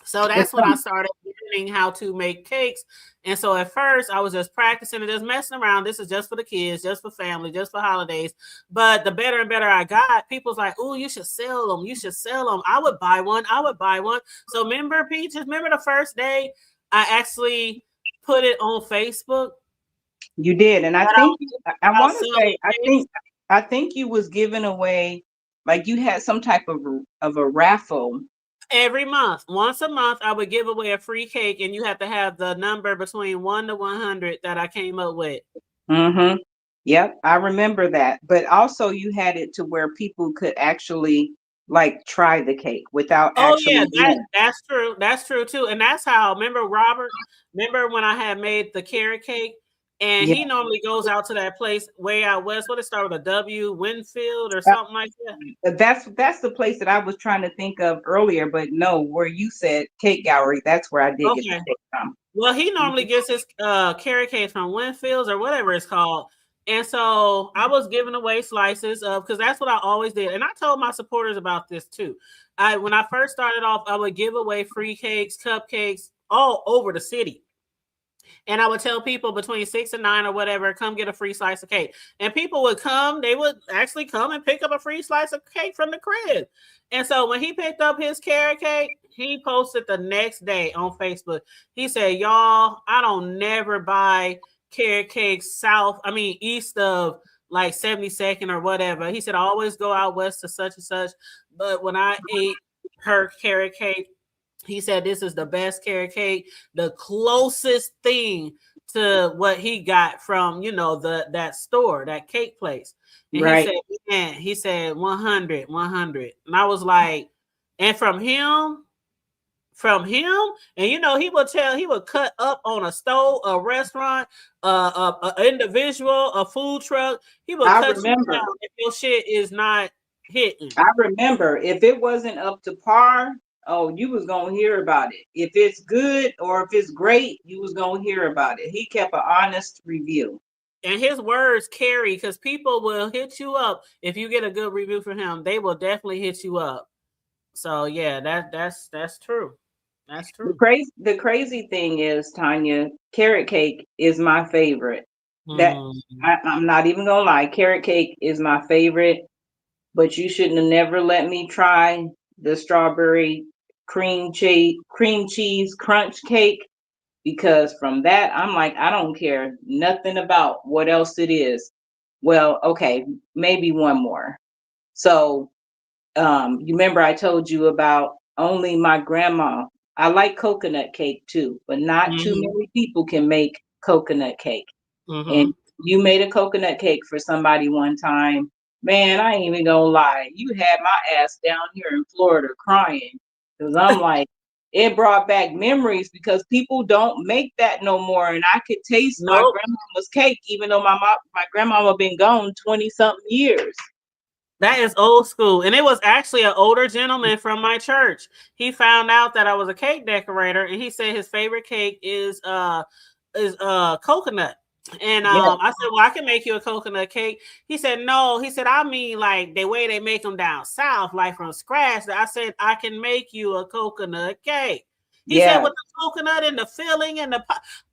Speaker 2: So that's when I started learning how to make cakes. And so at first I was just practicing and just messing around. This is just for the kids, just for family, just for holidays. But the better and better I got, people's like, oh, you should sell them. You should sell them. I would buy one. I would buy one. So remember, Peaches, remember the first day I actually put it on Facebook
Speaker 4: You did, and I
Speaker 2: that I
Speaker 4: think
Speaker 2: was
Speaker 4: I
Speaker 2: about
Speaker 4: want to
Speaker 2: selling
Speaker 4: say
Speaker 2: cakes?
Speaker 4: I think you was giving away, like you had some type of a raffle.
Speaker 2: Every month, once a month, I would give away a free cake, and you have to have the number between 1 to 100 that I came up with.
Speaker 4: Mm-hmm. Yep, I remember that. But also you had it to where people could actually like try the cake without
Speaker 2: Oh yeah,
Speaker 4: actually winning.
Speaker 2: that's true. That's true too. And that's how, remember Robert? Remember when I had made the carrot cake? And
Speaker 4: Yeah,
Speaker 2: he normally goes out to that place way out west. What it start with a W, Winfield or something like that.
Speaker 4: that's the place that I was trying to think of earlier, but no, where you said cake gallery, that's where I did get the
Speaker 2: Okay.
Speaker 4: cake from.
Speaker 2: Well, he normally gets his carrot cakes from Winfields or whatever it's called. And so I was giving away slices of, because that's what I always did. And I told my supporters about this too. When I first started off, I would give away free cakes, cupcakes all over the city. And I would tell people between 6 and 9 or whatever, come get a free slice of cake. And people would come, they would actually come and pick up a free slice of cake from the crib. And so when he picked up his carrot cake, he posted the next day on Facebook. He said, y'all, I don't never buy carrot cakes east of like 72nd or whatever. He said, I always go out west to such and such. But when I ate her carrot cake, he said this is the best carrot cake, the closest thing to what he got from that store, that cake place. And he
Speaker 4: Right.
Speaker 2: said, man, he said 100, 100. And I was like, and from him, and he would cut up on a stove, a restaurant, a individual, a food truck. He would
Speaker 4: I
Speaker 2: cut you down
Speaker 4: remember.
Speaker 2: if your shit is not hitting.
Speaker 4: I remember if it wasn't up to par, oh, you was gonna hear about it. If it's good or if it's great, you was gonna hear about it. He kept an honest review.
Speaker 2: And his words carry, because people will hit you up if you get a good review from him. They will definitely hit you up. So yeah, that's true. That's true.
Speaker 4: The crazy thing is, Tanya, carrot cake is my favorite. That
Speaker 2: Mm.
Speaker 4: I'm not even gonna lie, carrot cake is my favorite, but you shouldn't have never let me try the strawberry cream cheese crunch cake, because from that I'm like, I don't care nothing about what else it is. Well, okay, maybe one more. So you remember I told you about only my grandma. I like coconut cake too, but not too
Speaker 2: Mm-hmm.
Speaker 4: many people can make coconut cake. And
Speaker 2: Mm-hmm.
Speaker 4: you made a coconut cake for somebody one time. Man, I ain't even gonna lie. You had my ass down here in Florida crying, because I'm like, it brought back memories, because people don't make that no more. And I could taste my
Speaker 2: Nope.
Speaker 4: grandmama's cake, even though my grandmama been gone 20 something years.
Speaker 2: That is old school. And it was actually an older gentleman from my church. He found out that I was a cake decorator and he said his favorite cake is coconut. And
Speaker 4: Yeah,
Speaker 2: I said, well, I can make you a coconut cake. He said, no. He said, I mean, like the way they make them down south, like from scratch. I said, I can make you a coconut cake. He said,
Speaker 4: yeah,
Speaker 2: with the coconut and the filling and the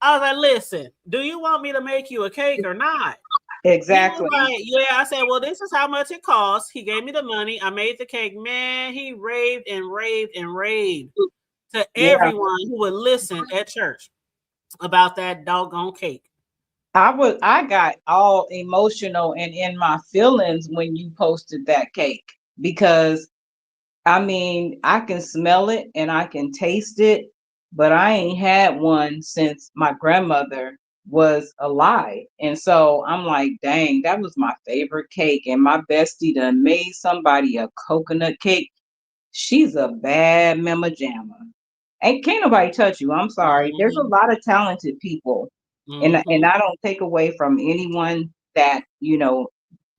Speaker 2: I was like, listen, do you want me to make you a cake or not? He was
Speaker 4: exactly.
Speaker 2: like, yeah. I said, well, this is how much it costs. He gave me the money. I made the cake. Man, he raved and raved and raved to
Speaker 4: Yeah.
Speaker 2: everyone who would listen at church about that doggone cake.
Speaker 4: I got all emotional and in my feelings when you posted that cake, because I mean, I can smell it and I can taste it, but I ain't had one since my grandmother was alive. And so I'm like, dang, that was my favorite cake. And my bestie done made somebody a coconut cake. She's a bad mama jamma. And can't nobody touch you. I'm sorry. There's a
Speaker 2: Mm-hmm.
Speaker 4: lot of talented people. And
Speaker 2: Mm-hmm.
Speaker 4: I don't take away from anyone that,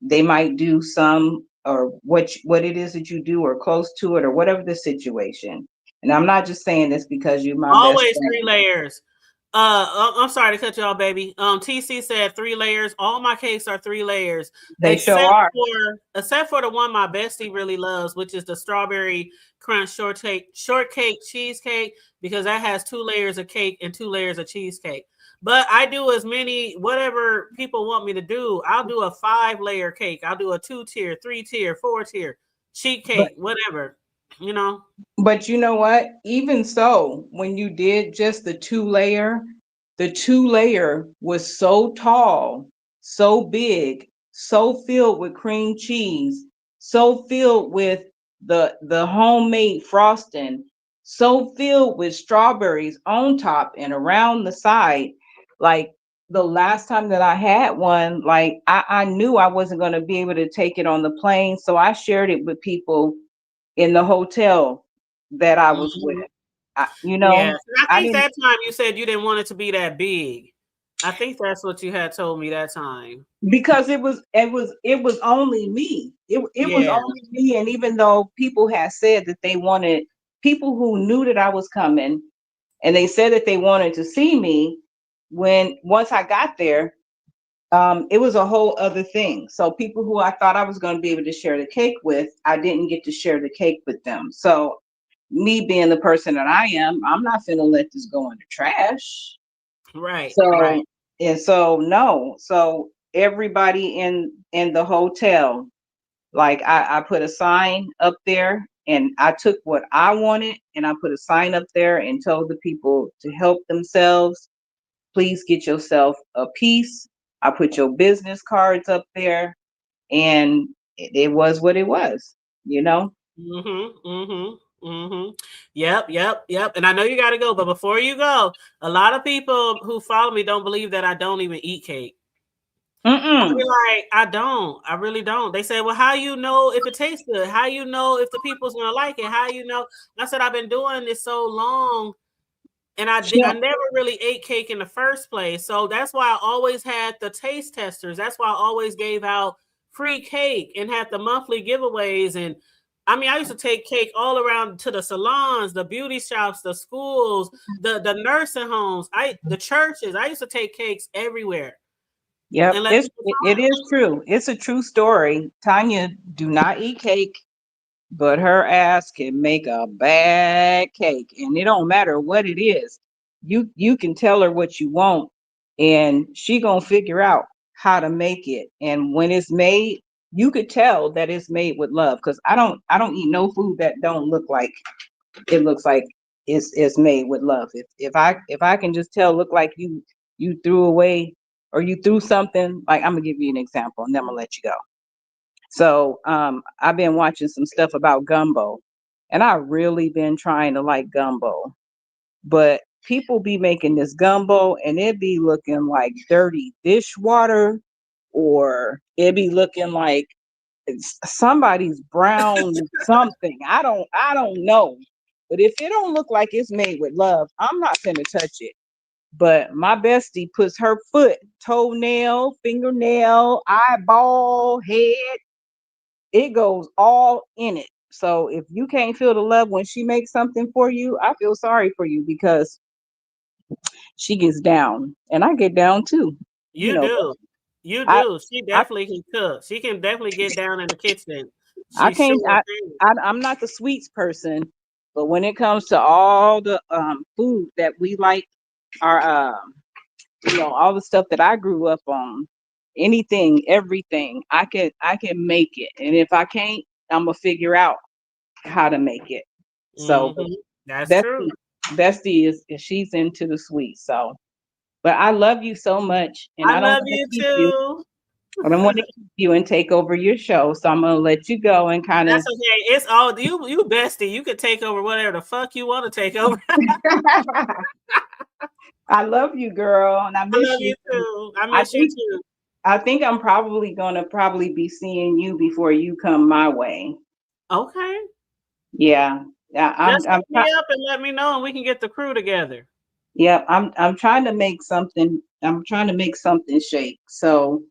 Speaker 4: they might do some, or what it is that you do, or close to it, or whatever the situation. And I'm not just saying this because you're my best
Speaker 2: Always three
Speaker 4: friend.
Speaker 2: layers. I'm sorry to cut you off, baby. TC said 3 layers. All my cakes are 3 layers,
Speaker 4: They show are.
Speaker 2: except for the one my bestie really loves, which is the strawberry crunch shortcake cheesecake, because that has 2 layers of cake and 2 layers of cheesecake. But I do as many whatever people want me to do. I'll do a 5 layer cake. I'll do a 2 tier, 3 tier, 4 tier, sheet cake, whatever. You know.
Speaker 4: But you know what? Even so, when you did just the two layer was so tall, so big, so filled with cream cheese, so filled with the homemade frosting, so filled with strawberries on top and around the side. Like the last time that I had one, like I knew I wasn't going to be able to take it on the plane, so I shared it with people in the hotel that I was with.
Speaker 2: Mhm.
Speaker 4: I,
Speaker 2: Yes, and I
Speaker 4: I
Speaker 2: think
Speaker 4: didn't,
Speaker 2: that time you said you didn't want it to be that big. I think that's what you had told me that time.
Speaker 4: because it was only me. It was
Speaker 2: Yeah.
Speaker 4: only me. And even though people had said that they wanted, people who knew that I was coming, and they said that they wanted to see me, when once I got there, it was a whole other thing. So people who I thought I was going to be able to share the cake with, I didn't get to share the cake with them. So me being the person that I am, I'm not finna let this go in the trash.
Speaker 2: Right,
Speaker 4: So
Speaker 2: right.
Speaker 4: and so no, so everybody in the hotel, like I put a sign up there, and I took what I wanted and I put a sign up there and told the people to help themselves. Please get yourself a piece. I put your business cards up there, and it was what it was, you know.
Speaker 2: Mm-hmm. Mm-hmm. Mm-hmm. Yep, yep, yep. And I know you gotta go, but before you go, a lot of people who follow me don't believe that I don't even eat cake. I be
Speaker 4: Mm-mm.
Speaker 2: like, I don't. I really don't. They say, well, how you know if it tastes good? How you know if the people's gonna like it? How you know? I said, I've been doing this so long. And I never really ate cake in the first place. So that's why I always had the taste testers. That's why I always gave out free cake and had the monthly giveaways. And I mean, I used to take cake all around to the salons, the beauty shops, the schools, the nursing homes, the churches. I used to take cakes everywhere
Speaker 4: Yep,
Speaker 2: and let people
Speaker 4: it
Speaker 2: try.
Speaker 4: is true. It's a true story. Tanya do not eat cake, but her ass can make a bad cake, and it don't matter what it is. You can tell her what you want, and she gonna figure out how to make it. And when it's made, you could tell that it's made with love. Because I don't eat no food that don't look like it looks like it's made with love. If I can just tell, look like you threw away or you threw something. Like, I'm gonna give you an example, and then I'm gonna let you go. So I've been watching some stuff about gumbo, and I really been trying to like gumbo, but people be making this gumbo and it be looking like dirty dishwater, or it be looking like it's somebody's brown something. I don't know. But if it don't look like it's made with love, I'm not gonna touch it. But my bestie puts her foot, toenail, fingernail, eyeball, head, it goes all in it. So if you can't feel the love when she makes something for you, I feel sorry for you, because she gets down and I get down too. You
Speaker 2: You
Speaker 4: know,
Speaker 2: do. You
Speaker 4: I
Speaker 2: do. She
Speaker 4: I
Speaker 2: definitely can cook. She can definitely get down in the kitchen.
Speaker 4: I
Speaker 2: She
Speaker 4: can't
Speaker 2: sure can.
Speaker 4: I'm not the sweets person, but when it comes to all the food that we like, our all the stuff that I grew up on, anything, everything, I can make it. And if I can't, I'm gonna figure out how to make it. So, but
Speaker 2: Hmm. That's
Speaker 4: bestie,
Speaker 2: true.
Speaker 4: bestie is she's into the sweets. So, but I love you so much, and
Speaker 2: I
Speaker 4: I don't
Speaker 2: love
Speaker 4: want to
Speaker 2: you
Speaker 4: keep you.
Speaker 2: too.
Speaker 4: I don't want to keep you and take over your show. So I'm gonna let you go and kind of.
Speaker 2: That's okay. It's all you bestie. You can take over whatever the fuck you want to take over.
Speaker 4: I love you, girl, and I
Speaker 2: I
Speaker 4: miss
Speaker 2: love
Speaker 4: you.
Speaker 2: you too. I
Speaker 4: I
Speaker 2: miss you
Speaker 4: think
Speaker 2: too.
Speaker 4: I think I'm probably gonna be seeing you before you come my way.
Speaker 2: Okay.
Speaker 4: Yeah, yeah.
Speaker 2: Just hit me up and let me know and we can get the crew together.
Speaker 4: Yeah, I'm trying to make something. I'm trying to make something shake. So,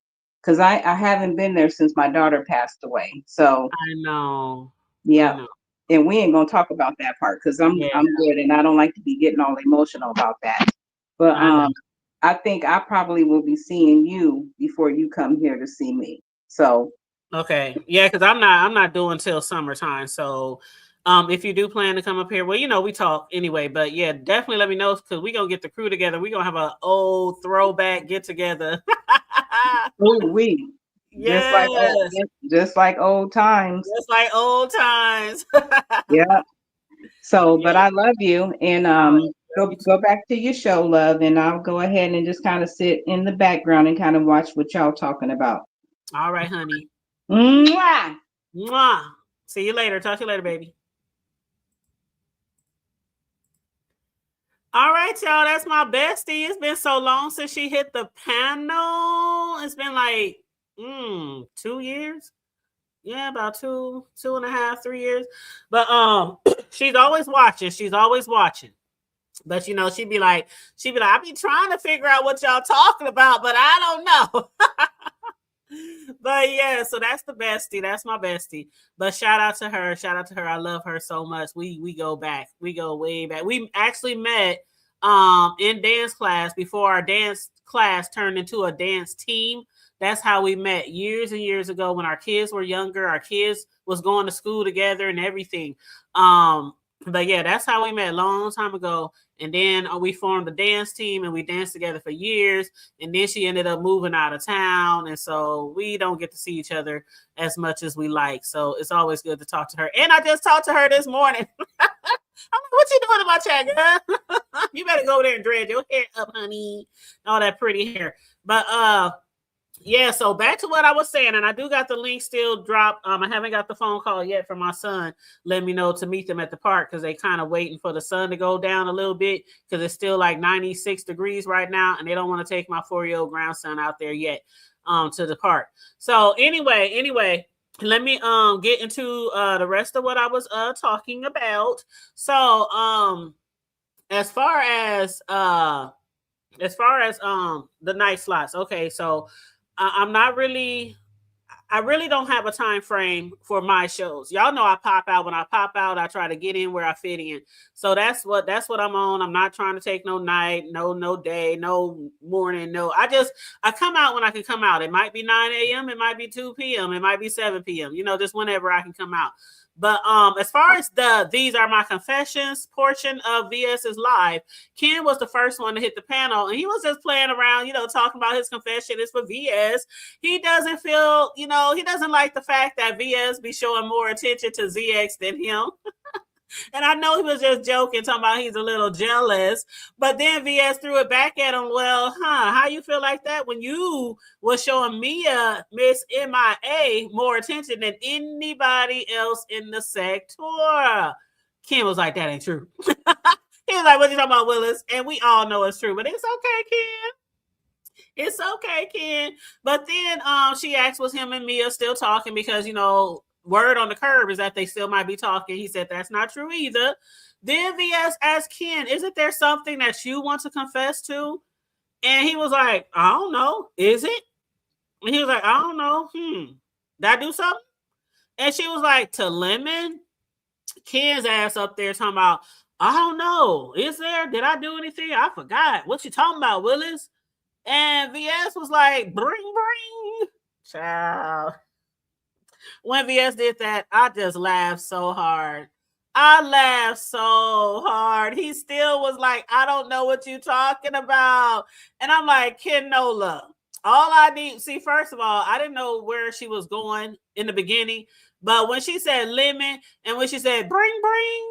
Speaker 4: because I haven't been there since my daughter passed away. So,
Speaker 2: I know. I
Speaker 4: yeah,
Speaker 2: know.
Speaker 4: and we ain't gonna talk about that part because I'm
Speaker 2: Yeah,
Speaker 4: I'm good, and I don't like to be getting all emotional about that. But
Speaker 2: I know.
Speaker 4: I think I probably will be seeing you before you come here to see me. So,
Speaker 2: Okay. Yeah, because I'm not doing till summertime. So if you do plan to come up here, well, we talk anyway. But yeah, definitely let me know because we're gonna get the crew together. We're gonna have an old throwback get together.
Speaker 4: we
Speaker 2: Yes.
Speaker 4: just like old times.
Speaker 2: Just like old times.
Speaker 4: Yeah. So, but
Speaker 2: Yeah.
Speaker 4: I love you, and
Speaker 2: All right. Love you
Speaker 4: go
Speaker 2: too.
Speaker 4: back to your show, love, and I'll go ahead and just kind of sit in the background and kind of watch what y'all talking about.
Speaker 2: All right, honey.
Speaker 4: Mwah!
Speaker 2: Mwah. See you later. Talk to you later, baby. All right, y'all. That's my bestie. It's been so long since she hit the panel. It's been like 2 years. Yeah, about two and a half, 3 years. But she's always watching. She's always watching. But she'd be like, I be trying to figure out what y'all talking about, but I don't know. But yeah, so that's the bestie. That's my bestie. But shout out to her. Shout out to her. I love her so much. We go back. We go way back. We actually met in dance class before our dance class turned into a dance team. That's how we met years and years ago when our kids were younger. Our kids was going to school together and everything. But yeah, that's how we met a long time ago. And then we formed a dance team and we danced together for years. And then she ended up moving out of town. And so we don't get to see each other as much as we like. So it's always good to talk to her. And I just talked to her this morning. I'm like, what you doing in my chat, girl? You better go over there and dread your hair up, honey. All that pretty hair. But yeah, so back to what I was saying, and I do got the link still dropped. I haven't got the phone call yet from my son. Let me know to meet them at the park because they kind of waiting for the sun to go down a little bit because it's still like 96 degrees right now, and they don't want to take my 4-year-old grandson out there yet to the park. So anyway, let me get into the rest of what I was talking about. So as far as the night slots, okay, so I'm not really. I really don't have a time frame for my shows. Y'all know I pop out. When I pop out, I try to get in where I fit in. So that's what I'm on. I'm not trying to take no night, no day, no morning, no. I come out when I can come out. It might be 9 a.m. It might be 2 p.m. It might be 7 p.m. Just whenever I can come out. But as far as these are my confessions portion of VS's live, Ken was the first one to hit the panel, and he was just playing around, you know, talking about his confession is for VS. He doesn't feel, you know, he doesn't like the fact that VS be showing more attention to ZX than him. And I know he was just joking, talking about he's a little jealous. But then VS threw it back at him. Well, how you feel like that when you was showing Mia, Miss MIA, more attention than anybody else in the sector? Ken was like, that ain't true. He was like, what you talking about, Willis? And we all know it's true, but it's okay, Ken. It's okay, Ken. But then she asked, was him and Mia still talking? Because, you know, word on the curb is that they still might be talking. He said that's not true either. Then VS asked Ken, isn't there something that you want to confess to? And he was like, I don't know. Is it? And he was like, I don't know. Did I do something? And she was like, to Lemon? Ken's ass up there talking about, I don't know. Is there? Did I do anything? I forgot. What you talking about, Willis? And VS was like, bring. Child. When VS did that, I just laughed so hard. He still was like, I don't know what you're talking about. And I'm like, Kenola, all I need, see, first of all, I didn't know where she was going in the beginning. But when she said lemon and when she said bring,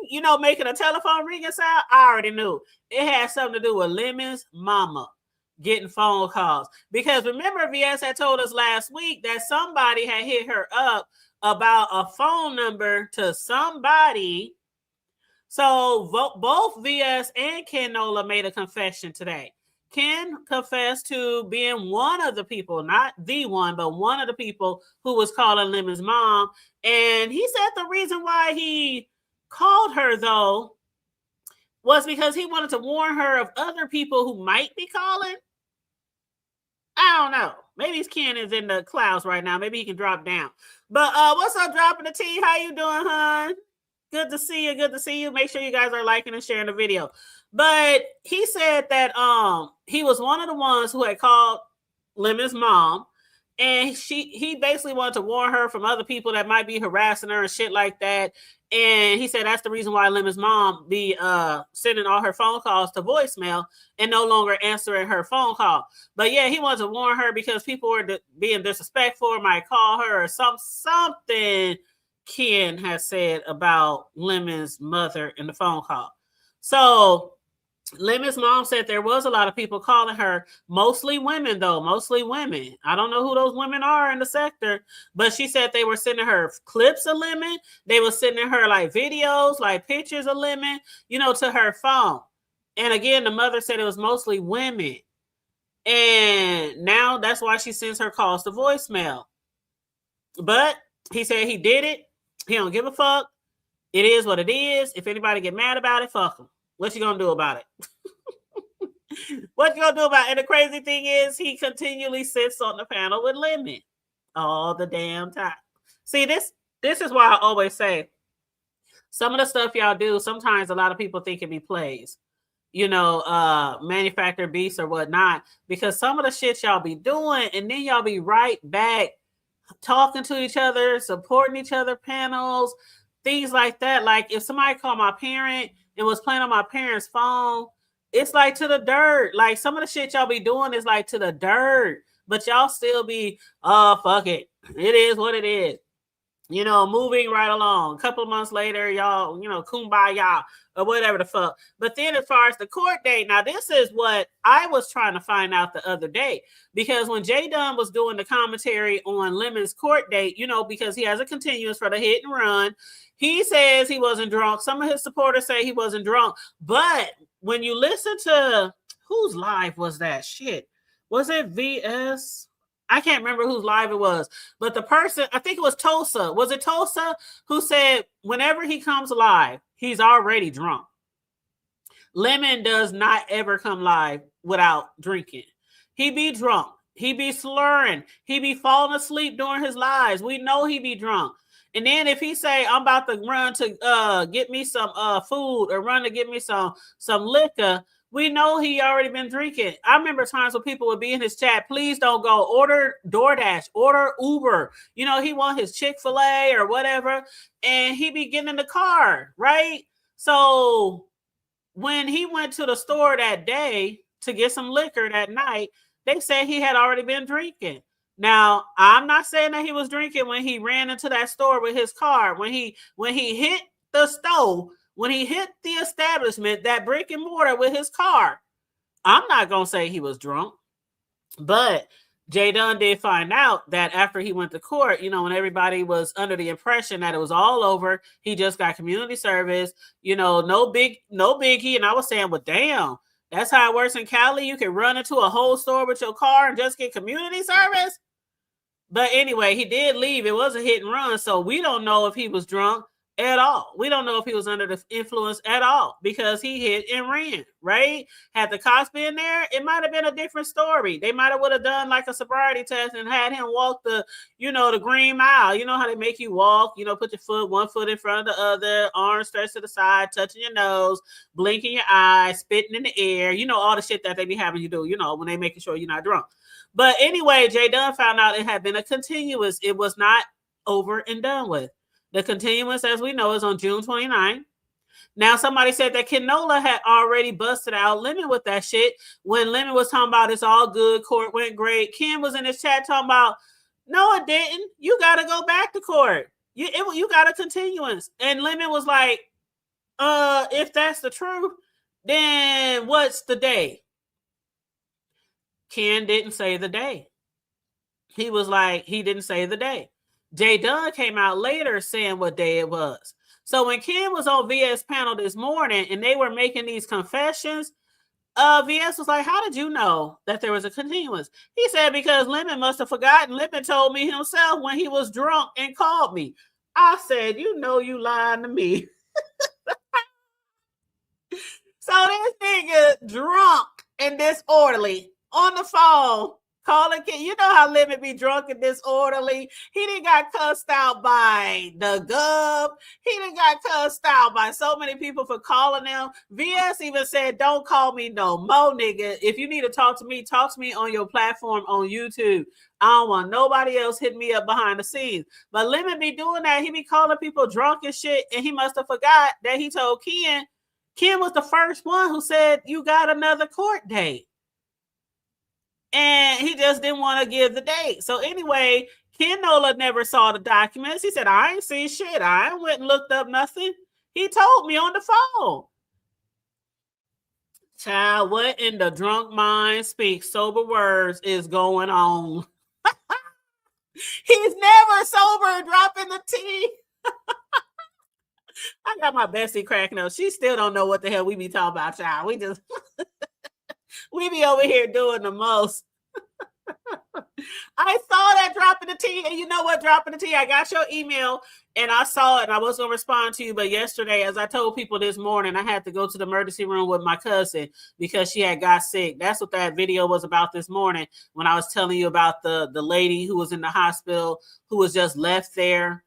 Speaker 2: you know, making a telephone ringing sound, I already knew. It had something to do with Lemon's mama getting phone calls. Because remember, VS had told us last week that somebody had hit her up about a phone number to somebody. So both VS and Kenola made a confession today. Ken confessed to being one of the people, not the one, but one of the people who was calling Lemon's mom. And he said the reason why he called her, though, was because he wanted to warn her of other people who might be calling. I don't know. Maybe Ken is in the clouds right now. Maybe he can drop down. But what's up, Dropping the Tea? How you doing, hon? Good to see you. Good to see you. Make sure you guys are liking and sharing the video. But he said that he was one of the ones who had called Lemon's mom, and he basically wanted to warn her from other people that might be harassing her and shit like that. And he said that's the reason why Lemon's mom be sending all her phone calls to voicemail and no longer answering her phone call. But yeah, he wanted to warn her because people were being disrespectful or might call her or something Ken has said about Lemon's mother in the phone call. So Lemon's mom said there was a lot of people calling her, mostly women, though, mostly women. I don't know who those women are in the sector, but she said they were sending her clips of Lemon. They were sending her like videos, like pictures of Lemon, you know, to her phone. And again, the mother said it was mostly women. And now that's why she sends her calls to voicemail. But he said he did it. He don't give a fuck. It is what it is. If anybody get mad about it, fuck them. What you gonna do about it? What you gonna do about it? And the crazy thing is he continually sits on the panel with Lemon all the damn time. See, this is why I always say some of the stuff y'all do, sometimes a lot of people think it be plays, you know, manufactured beats or whatnot, because some of the shit y'all be doing and then y'all be right back talking to each other, supporting each other panels, things like that. Like if somebody called my parent and was playing on my parents' phone, it's like to the dirt. Like some of the shit y'all be doing is like to the dirt, but y'all still be, fuck it. It is what it is. You know, moving right along. A couple of months later, y'all, you know, kumbaya or whatever the fuck. But then as far as the court date, now this is what I was trying to find out the other day. Because when J Dunn was doing the commentary on Lemon's court date, you know, because he has a continuous for the hit and run, he says he wasn't drunk. Some of his supporters say he wasn't drunk. But when you listen to, whose live was that? Shit. Was it VS? I can't remember whose live it was, but the person, I think it was Tulsa. Was it Tulsa who said whenever he comes live, he's already drunk? Lemon does not ever come live without drinking. He be drunk. He be slurring. He be falling asleep during his lives. We know he be drunk. And then if he say, I'm about to run to get me some food or run to get me some liquor, We know he already been drinking. I remember times when people would be in his chat, please don't go, order DoorDash, order Uber. You know, he want his Chick-fil-A or whatever, and he be getting in the car, right? So when he went to the store that day to get some liquor that night, they said he had already been drinking. Now, I'm not saying that he was drinking when he ran into that store with his car. When he hit the stove, when he hit the establishment, that brick and mortar with his car, I'm not going to say he was drunk. But Jay Dunn did find out that after he went to court, you know, when everybody was under the impression that it was all over, he just got community service, you know, no biggie. And I was saying, well, damn, that's how it works in Cali. You can run into a whole store with your car and just get community service. But anyway, he did leave. It was a hit and run. So we don't know if he was drunk at all. We don't know if he was under the influence at all because he hit and ran, right? Had the cops been there, it might have been a different story. They might have would have done like a sobriety test and had him walk the, you know, the green mile. You know how they make you walk, you know, put your one foot in front of the other, arms stretched to the side, touching your nose, blinking your eyes, spitting in the air, you know, all the shit that they be having you do, you know, when they making sure you're not drunk. But anyway, Jay Dunn found out it had been a continuous. It was not over and done with. The continuance, as we know, is on June 29th. Now, somebody said that Kenola had already busted out Lemon with that shit. When Lemon was talking about it's all good, court went great. Kim was in his chat talking about, no, it didn't. You got to go back to court. You got a continuance. And Lemon was like, if that's the truth, then what's the day? Ken didn't say the day. He was like, he didn't say the day. Jay Dunn came out later saying what day it was. So when Ken was on VS panel this morning and they were making these confessions, VS was like, how did you know that there was a continuance? He said, because Lemon must have forgotten. Lemon told me himself when he was drunk and called me. I said, you know you lying to me. So this nigga drunk and disorderly on the phone calling Ken. You know how Lemon be drunk and disorderly. He done got cussed out by the Gov. He done got cussed out by so many people for calling them. VS even said, don't call me no more, nigga. If you need to talk to me on your platform on YouTube. I don't want nobody else hitting me up behind the scenes. But Lemon be doing that. He be calling people drunk and shit, and he must have forgot that he told Ken was the first one who said, you got another court date. And he just didn't want to give the date. So anyway, Ken Nola never saw the documents. He said, I ain't seen shit. I ain't went and looked up nothing. He told me on the phone. Child, what in the drunk mind speaks sober words is going on? He's never sober, dropping the tea. I got my bestie cracking up. She still don't know what the hell we be talking about, child. We just we be over here doing the most. I saw that dropping the tea, and you know what, dropping the tea, I got your email and I saw it and I was going to respond to you, but yesterday, as I told people this morning, I had to go to the emergency room with my cousin because she had got sick. That's what that video was about this morning when I was telling you about the lady who was in the hospital who was just left there.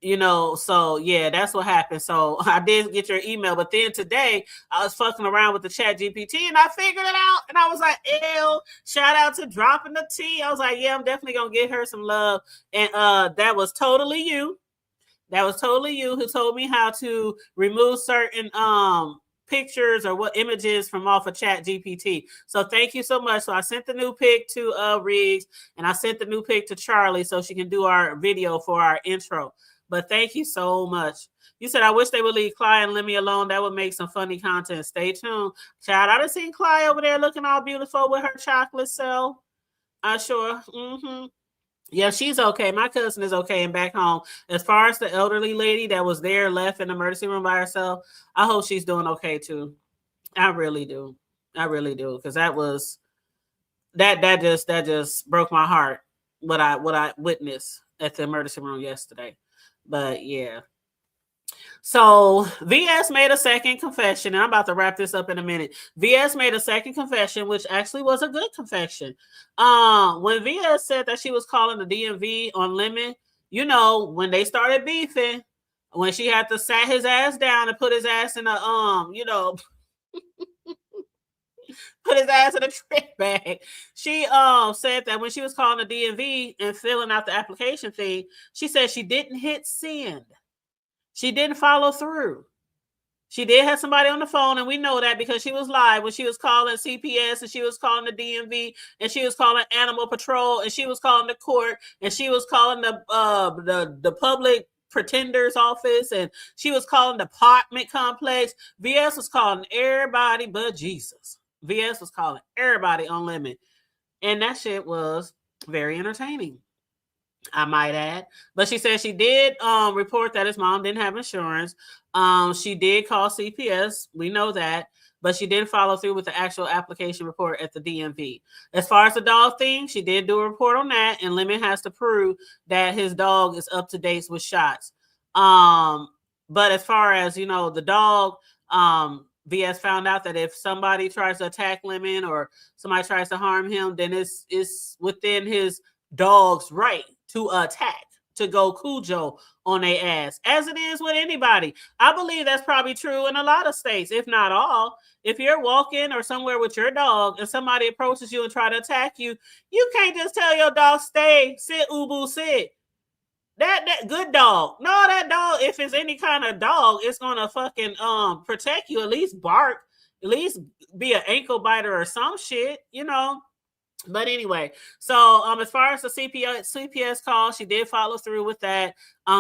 Speaker 2: You know, so yeah, that's what happened. So I did get your email, but then today I was fucking around with the chat GPT and I figured it out. And I was like, ew, shout out to dropping the tea. I was like, yeah, I'm definitely going to get her some love. And that was totally you. That was totally you who told me how to remove certain pictures or what images from off of chat GPT. So thank you so much. So I sent the new pic to Riggs and I sent the new pic to Charlie so she can do our video for our intro. But thank you so much. You said, I wish they would leave Cly and Lemmy alone. That would make some funny content. Stay tuned. Child, I done seen Cly over there looking all beautiful with her chocolate cell. I sure. Mm-hmm. Yeah, she's okay. My cousin is okay and back home. As far as the elderly lady that was there left in the emergency room by herself, I hope she's doing okay too. I really do. I really do. Because that just broke my heart what I witnessed at the emergency room yesterday. But yeah. So VS made a second confession. And I'm about to wrap this up in a minute. VS made a second confession, which actually was a good confession. When VS said that she was calling the DMV on Lemon, you know, when they started beefing, when she had to sat his ass down and put his ass in a you know, put his ass in a trick bag. She said that when she was calling the DMV and filling out the application thing, she said she didn't hit send. She didn't follow through. She did have somebody on the phone, and we know that because she was live when she was calling CPS, and she was calling the DMV, and she was calling Animal Patrol, and she was calling the court, and she was calling the public pretenders office, and she was calling the apartment complex. VS was calling everybody but Jesus. VS was calling everybody on limit, and that shit was very entertaining, I might add. But she said she did report that his mom didn't have insurance. She did call CPS. We know that. But she didn't follow through with the actual application report at the DMV. As far as the dog thing, she did do a report on that. And Lemon has to prove that his dog is up to date with shots. But as far as, the dog, VS found out that if somebody tries to attack Lemon or somebody tries to harm him, then it's within his dog's right to attack, to go Cujo on their ass, as it is with anybody. I believe that's probably true in a lot of states, if not all. If you're walking or somewhere with your dog and somebody approaches you and try to attack you, you can't just tell your dog, stay, sit, ubu, sit. That good dog. No, that dog, if it's any kind of dog, it's gonna fucking protect you, at least bark, at least be an ankle biter or some shit, But anyway, so as far as the CPS call, she did follow through with that.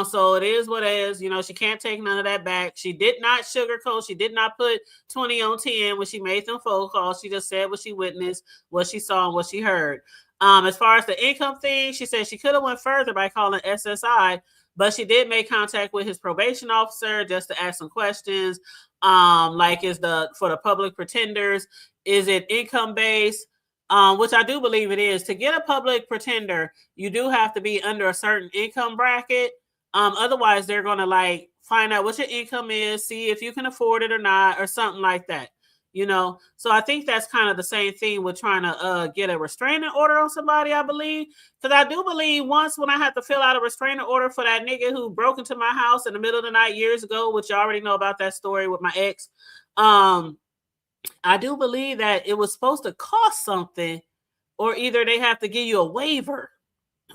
Speaker 2: So it is what it is. She can't take none of that back. She did not sugarcoat. She did not put 20 on 10 when she made them phone calls. She just said what she witnessed, what she saw, and what she heard. As far as the income thing, she said she could have went further by calling SSI, but she did make contact with his probation officer just to ask some questions. Like for the public pretenders, is it income based? Which I do believe it is. To get a public pretender, you do have to be under a certain income bracket. Otherwise, they're going to find out what your income is, see if you can afford it or not, or something like that. So I think that's kind of the same thing with trying to get a restraining order on somebody, I believe. Because I do believe once when I had to fill out a restraining order for that nigga who broke into my house in the middle of the night years ago, which you already know about that story with my ex, I do believe that it was supposed to cost something, or either they have to give you a waiver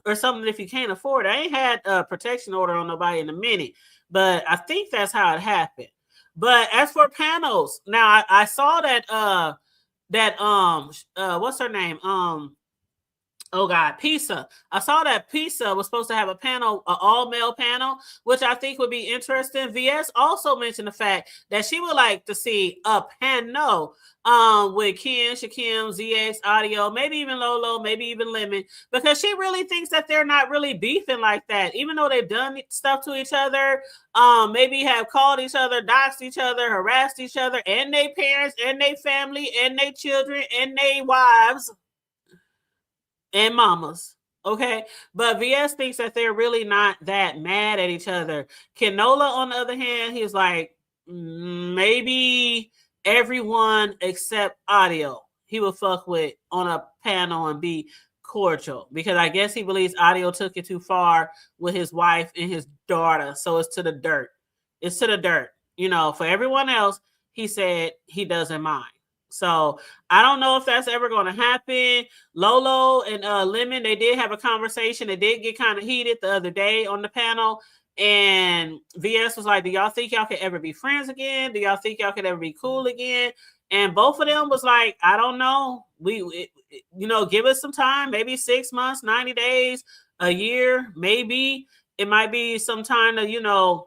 Speaker 2: or something if you can't afford it. I ain't had a protection order on nobody in a minute, but I think that's how it happened. But as for panels, now I saw that what's her name? Oh God, Pisa. I saw that Pisa was supposed to have a panel, an all-male panel, which I think would be interesting. VS also mentioned the fact that she would like to see a panel with Ken, Shakim, ZX, Audio, maybe even Lolo, maybe even Lemon, because she really thinks that they're not really beefing like that, even though they've done stuff to each other, maybe have called each other, doxed each other, harassed each other, and their parents, and their family, and their children, and their wives and mamas. Okay. But VS thinks that they're really not that mad at each other. Kenola, on the other hand, he's like, maybe everyone except Audio he will fuck with on a panel and be cordial, because I guess he believes Audio took it too far with his wife and his daughter. So it's to the dirt. It's to the dirt. For everyone else, he said he doesn't mind. So I don't know if that's ever going to happen. Lolo and Lemon, they did have a conversation. It did get kind of heated the other day on the panel. And VS was like, do y'all think y'all could ever be friends again? Do y'all think y'all could ever be cool again? And both of them was like, I don't know. Give us some time, maybe 6 months, 90 days, a year, maybe. It might be some time to,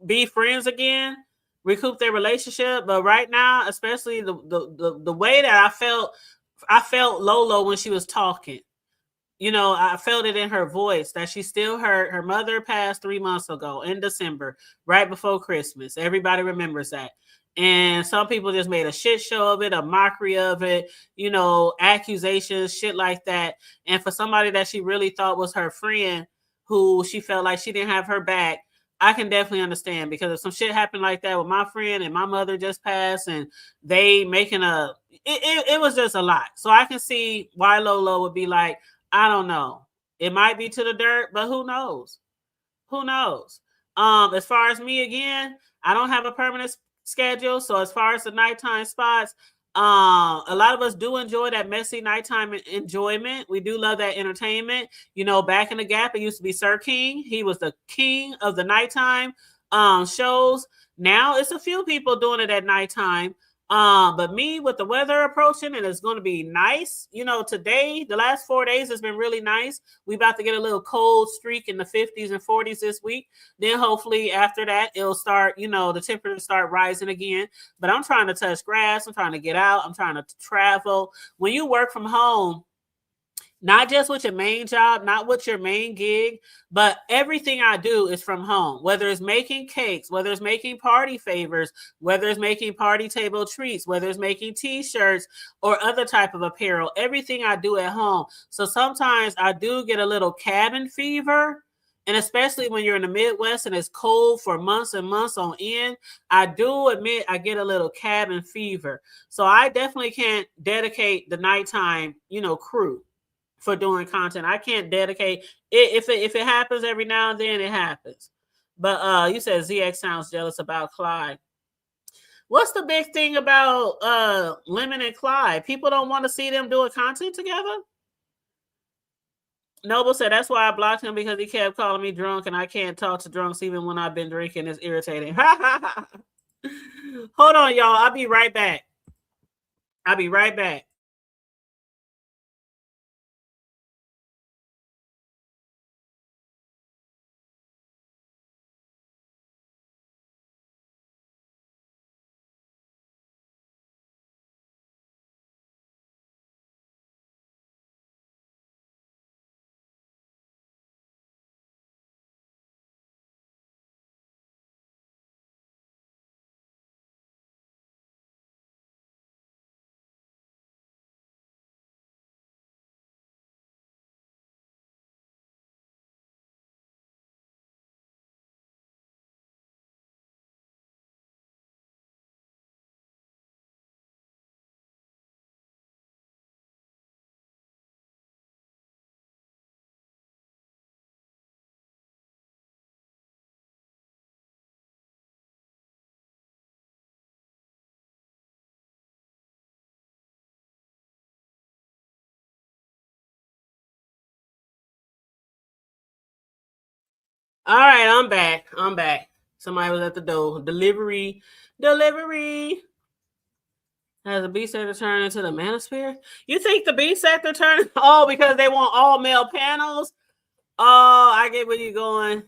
Speaker 2: be friends again, recoup their relationship. But right now, especially the way that I felt Lolo when she was talking. I felt it in her voice that she still hurt. Her mother passed 3 months ago in December, right before Christmas. Everybody remembers that. And some people just made a shit show of it, a mockery of it, accusations, shit like that. And for somebody that she really thought was her friend, who she felt like she didn't have her back, I can definitely understand, because if some shit happened like that with my friend and my mother just passed and they making it was just a lot. So I can see why Lolo would be like, I don't know. It might be to the dirt, but who knows? Who knows? As far as me, again, I don't have a permanent schedule. So as far as the nighttime spots, A lot of us do enjoy that messy nighttime enjoyment. We do love that entertainment. You know, back in the Gap, it used to be Sir King. He was the king of the nighttime shows. Now it's a few people doing it at nighttime. But me, with the weather approaching and it's going to be nice, you know, today, the last 4 days has been really nice. We about to get a little cold streak in the 50s and 40s this week. Then hopefully after that, it'll start, you know, the temperature start rising again. But I'm trying to touch grass. I'm trying to get out. I'm trying to travel. When you work from home, not just with your main job, not with your main gig, but everything I do is from home, whether it's making cakes, whether it's making party favors, whether it's making party table treats, whether it's making t-shirts or other type of apparel, everything I do at home. So sometimes I do get a little cabin fever. And especially when you're in the Midwest and it's cold for months and months on end, I do admit I get a little cabin fever. So I definitely can't dedicate the nighttime, you know, crew for doing content. I can't dedicate it. If it happens every now and then, it happens. But you said ZX sounds jealous about Clyde. What's the big thing about Lemon and Clyde? People don't want to see them doing content together? Noble said that's why I blocked him, because he kept calling me drunk, and I can't talk to drunks even when I've been drinking. It's irritating. Hold on, y'all. I'll be right back. I'll be right back. All right, I'm back. I'm back. Somebody was at the door. Delivery. Has the B sector turned into the manosphere? You think the B sector turned? Oh, because they want all male panels? Oh, I get where you're going.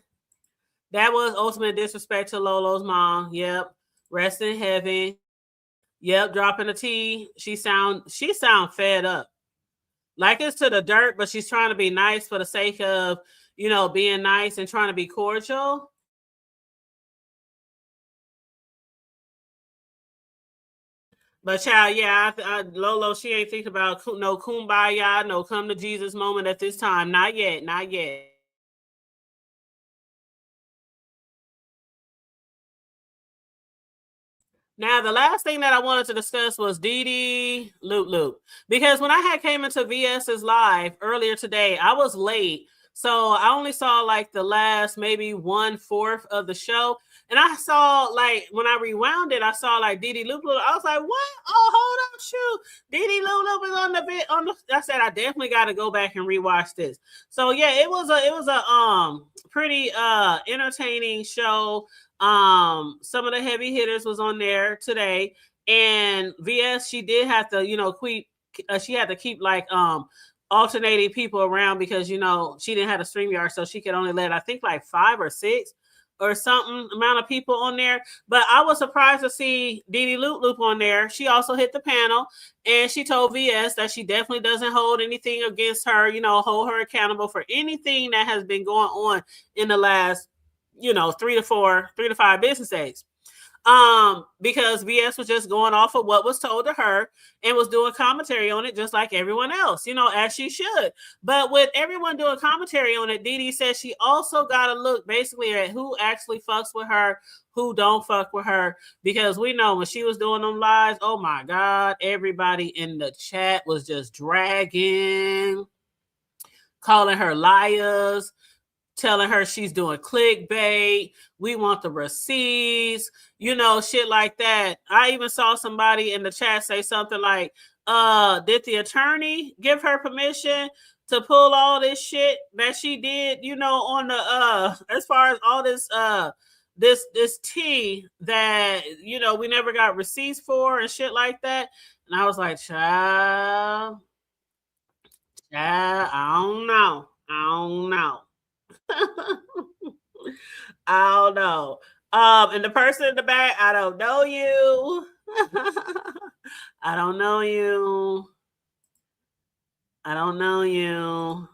Speaker 2: That was ultimate disrespect to Lolo's mom. Yep. Rest in heaven. Yep. Dropping a T. She sound fed up. Like it's to the dirt, but she's trying to be nice for the sake of, you know, being nice and trying to be cordial. But child, yeah, Lolo, she ain't thinking about no kumbaya, no come to Jesus moment at this time. Not yet, not yet. Now, the last thing that I wanted to discuss was Dee Loop. Because when I had came into VS's live earlier today, I was late. So I only saw like the last maybe 1/4 of the show. And I saw like when I rewound it, I saw like Dee Loop. I was like, what? Oh, hold on, shoot. Dee Loop is on the bit on the. I said I definitely got to go back and rewatch this. So yeah, it was a pretty entertaining show. Some of the heavy hitters was on there today, and VS, she did have to, you know, she had to keep like alternating people around because, you know, she didn't have a StreamYard, so she could only let, I think, like 5 or 6 or something amount of people on there. But I was surprised to see Dee Loop on there. She also hit the panel, and she told VS that she definitely doesn't hold anything against her, you know, hold her accountable for anything that has been going on in the last, you know, 3 to 5 business days. Because VS was just going off of what was told to her and was doing commentary on it just like everyone else, you know, as she should. But with everyone doing commentary on it, Dee says she also got to look basically at who actually fucks with her, who don't fuck with her, because we know when she was doing them lives, oh my God, everybody in the chat was just dragging, calling her liars, telling her she's doing clickbait. We want the receipts, shit like that. I even saw somebody in the chat say something like, did the attorney give her permission to pull all this shit that she did, on the as far as all this this tea that we never got receipts for and shit like that. And I was like, child, I don't know. I don't know. And the person in the back, I don't know you. I don't know you. I don't know you.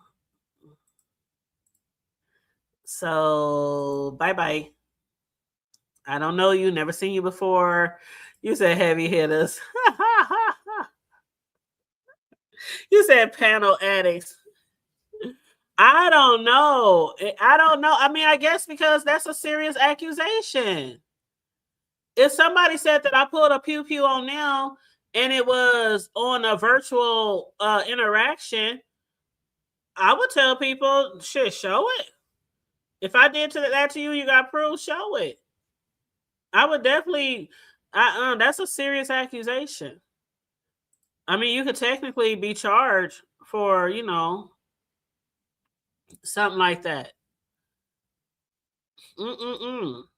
Speaker 2: So bye. I don't know you. Never seen you before. You said heavy hitters. You said panel addicts. I don't know. I mean, I guess because that's a serious accusation. If somebody said that I pulled a pew pew on them and it was on a virtual interaction, I would tell people, shit, show it. If I did that to you, you got proof, show it. I would definitely, that's a serious accusation. I mean, you could technically be charged for, something like that. And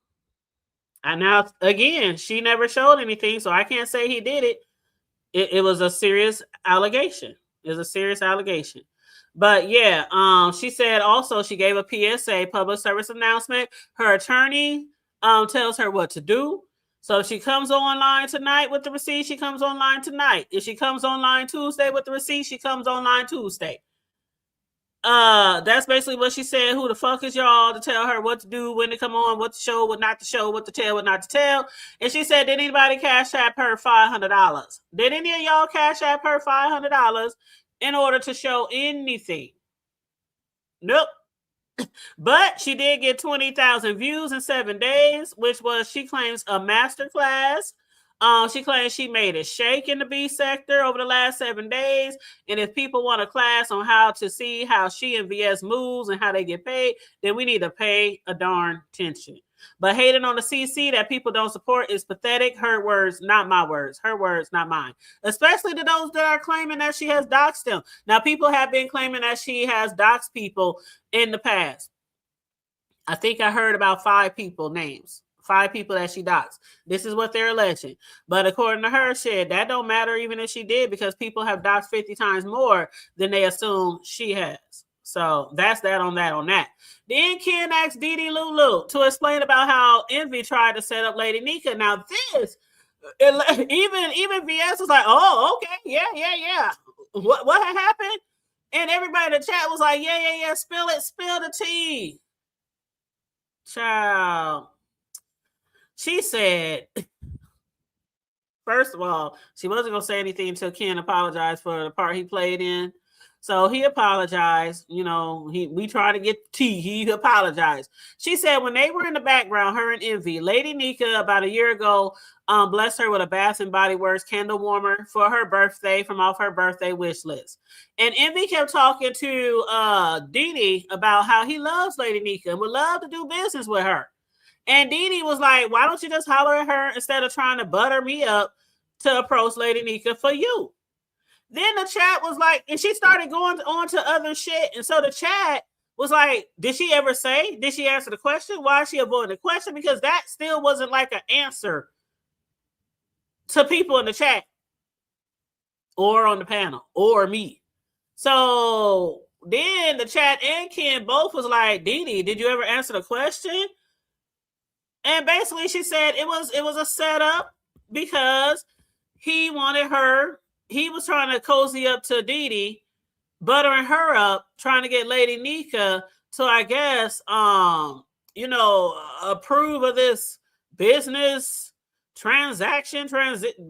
Speaker 2: now, again, she never showed anything, so I can't say he did it. It was a serious allegation. It was a serious allegation. But yeah, she said also she gave a PSA, public service announcement. Her attorney tells her what to do. So if she comes online tonight with the receipt, she comes online tonight. If she comes online Tuesday with the receipt, she comes online Tuesday. That's basically what she said. Who the fuck is y'all to tell her what to do, when to come on, what to show, what not to show, what to tell, what not to tell? And she said, did anybody cash app her $500? Did any of y'all cash app her $500 in order to show anything? Nope. But she did get 20,000 views in 7 days, which was, she claims, a masterclass. She claims she made a shake in the B sector over the last 7 days. And if people want a class on how to see how she and VS moves and how they get paid, then we need to pay a darn attention. But hating on the CC that people don't support is pathetic. Her words, not my words. Her words, not mine. Especially to those that are claiming that she has doxed them. Now, people have been claiming that she has doxed people in the past. I think I heard about 5 people names. 5 people that she doxed. This is what they're alleging. But according to her, shit, that don't matter even if she did, because people have doxed 50 times more than they assume she has. So that's that on that. Then Ken asked Dee Lulu to explain about how Envy tried to set up Lady Nika. Now this, even VS was like, oh, okay, yeah. What had happened? And everybody in the chat was like, yeah, spill the tea. Child. She said, first of all, she wasn't going to say anything until Ken apologized for the part he played in. So he apologized. We tried to get tea. He apologized. She said when they were in the background, her and Envy, Lady Nika, about a year ago, blessed her with a Bath and Body Works candle warmer for her birthday from off her birthday wish list. And Envy kept talking to Dee about how he loves Lady Nika and would love to do business with her. And Dee was like, why don't you just holler at her instead of trying to butter me up to approach Lady Nika for you? Then the chat was like, and she started going on to other shit. And so the chat was like, did she ever say? Did she answer the question? Why is she avoiding the question? Because that still wasn't like an answer to people in the chat or on the panel or me. So then the chat and Ken both was like, Dee, did you ever answer the question? And basically she said it was a setup because he wanted her. He was trying to cozy up to Dee, buttering her up, trying to get Lady Nika to, I guess, approve of this business transaction,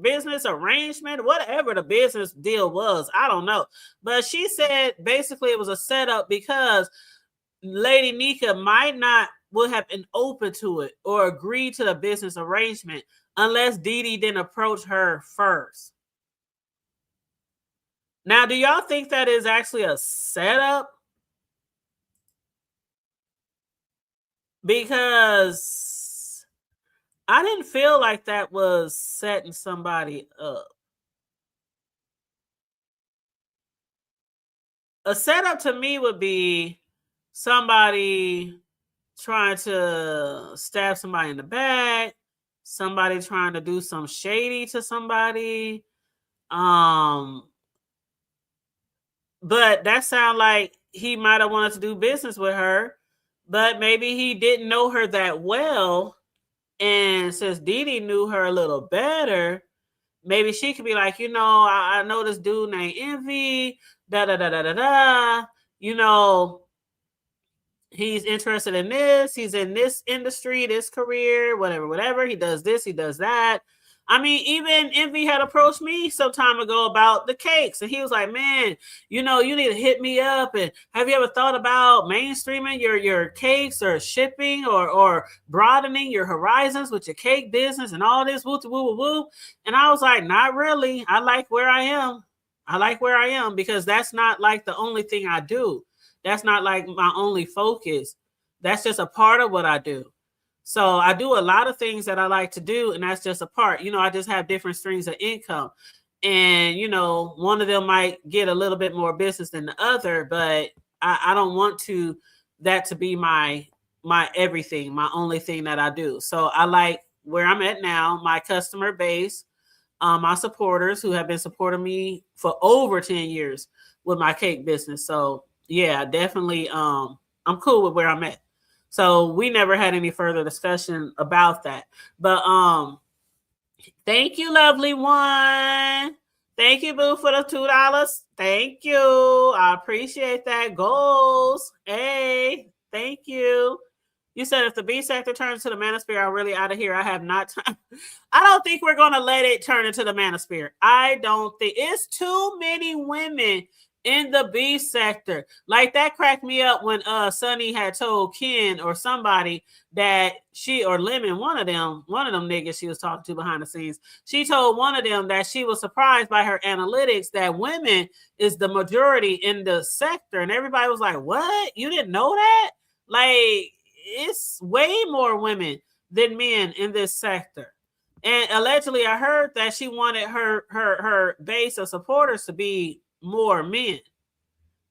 Speaker 2: business arrangement, whatever the business deal was. I don't know. But she said basically it was a setup because Lady Nika would have been open to it or agreed to the business arrangement unless Dee didn't approach her first. Now, do y'all think that is actually a setup? because I didn't feel like that was setting somebody up. A setup to me would be somebody trying to stab somebody in the back, somebody trying to do some shady to somebody. But that sound like he might have wanted to do business with her, but maybe he didn't know her that well. And since Dee Dee knew her a little better, maybe she could be like, I know this dude named Envy, da da da da da da. He's interested in this. He's in this industry, this career, whatever. He does this, he does that. I mean, even Envy had approached me some time ago about the cakes. And he was like, man, you need to hit me up. And have you ever thought about mainstreaming your cakes or shipping or broadening your horizons with your cake business and all this, woo, woo, woo. And I was like, not really. I like where I am. Because that's not like the only thing I do. That's not like my only focus. That's just a part of what I do. So I do a lot of things that I like to do, and that's just a part. I just have different streams of income. And, one of them might get a little bit more business than the other, but I don't want that to be my everything, my only thing that I do. So I like where I'm at now, my customer base, my supporters who have been supporting me for over 10 years with my cake business. So yeah, definitely. I'm cool with where I'm at. So we never had any further discussion about that. But thank you, lovely one. Thank you, boo, for the $2. Thank you. I appreciate that. Goals. Hey, thank you. You said if the B sector turns to the manosphere, I'm really out of here. I have not time. I don't think we're going to let it turn into the manosphere. I don't think it's too many women in the B sector. Like that cracked me up when Sunny had told Ken or somebody that or Lemon, one of them niggas she was talking to behind the scenes, she told one of them that she was surprised by her analytics that women is the majority in the sector. And everybody was like, what? You didn't know that? Like, it's way more women than men in this sector. And allegedly I heard that she wanted her base of supporters to be more men.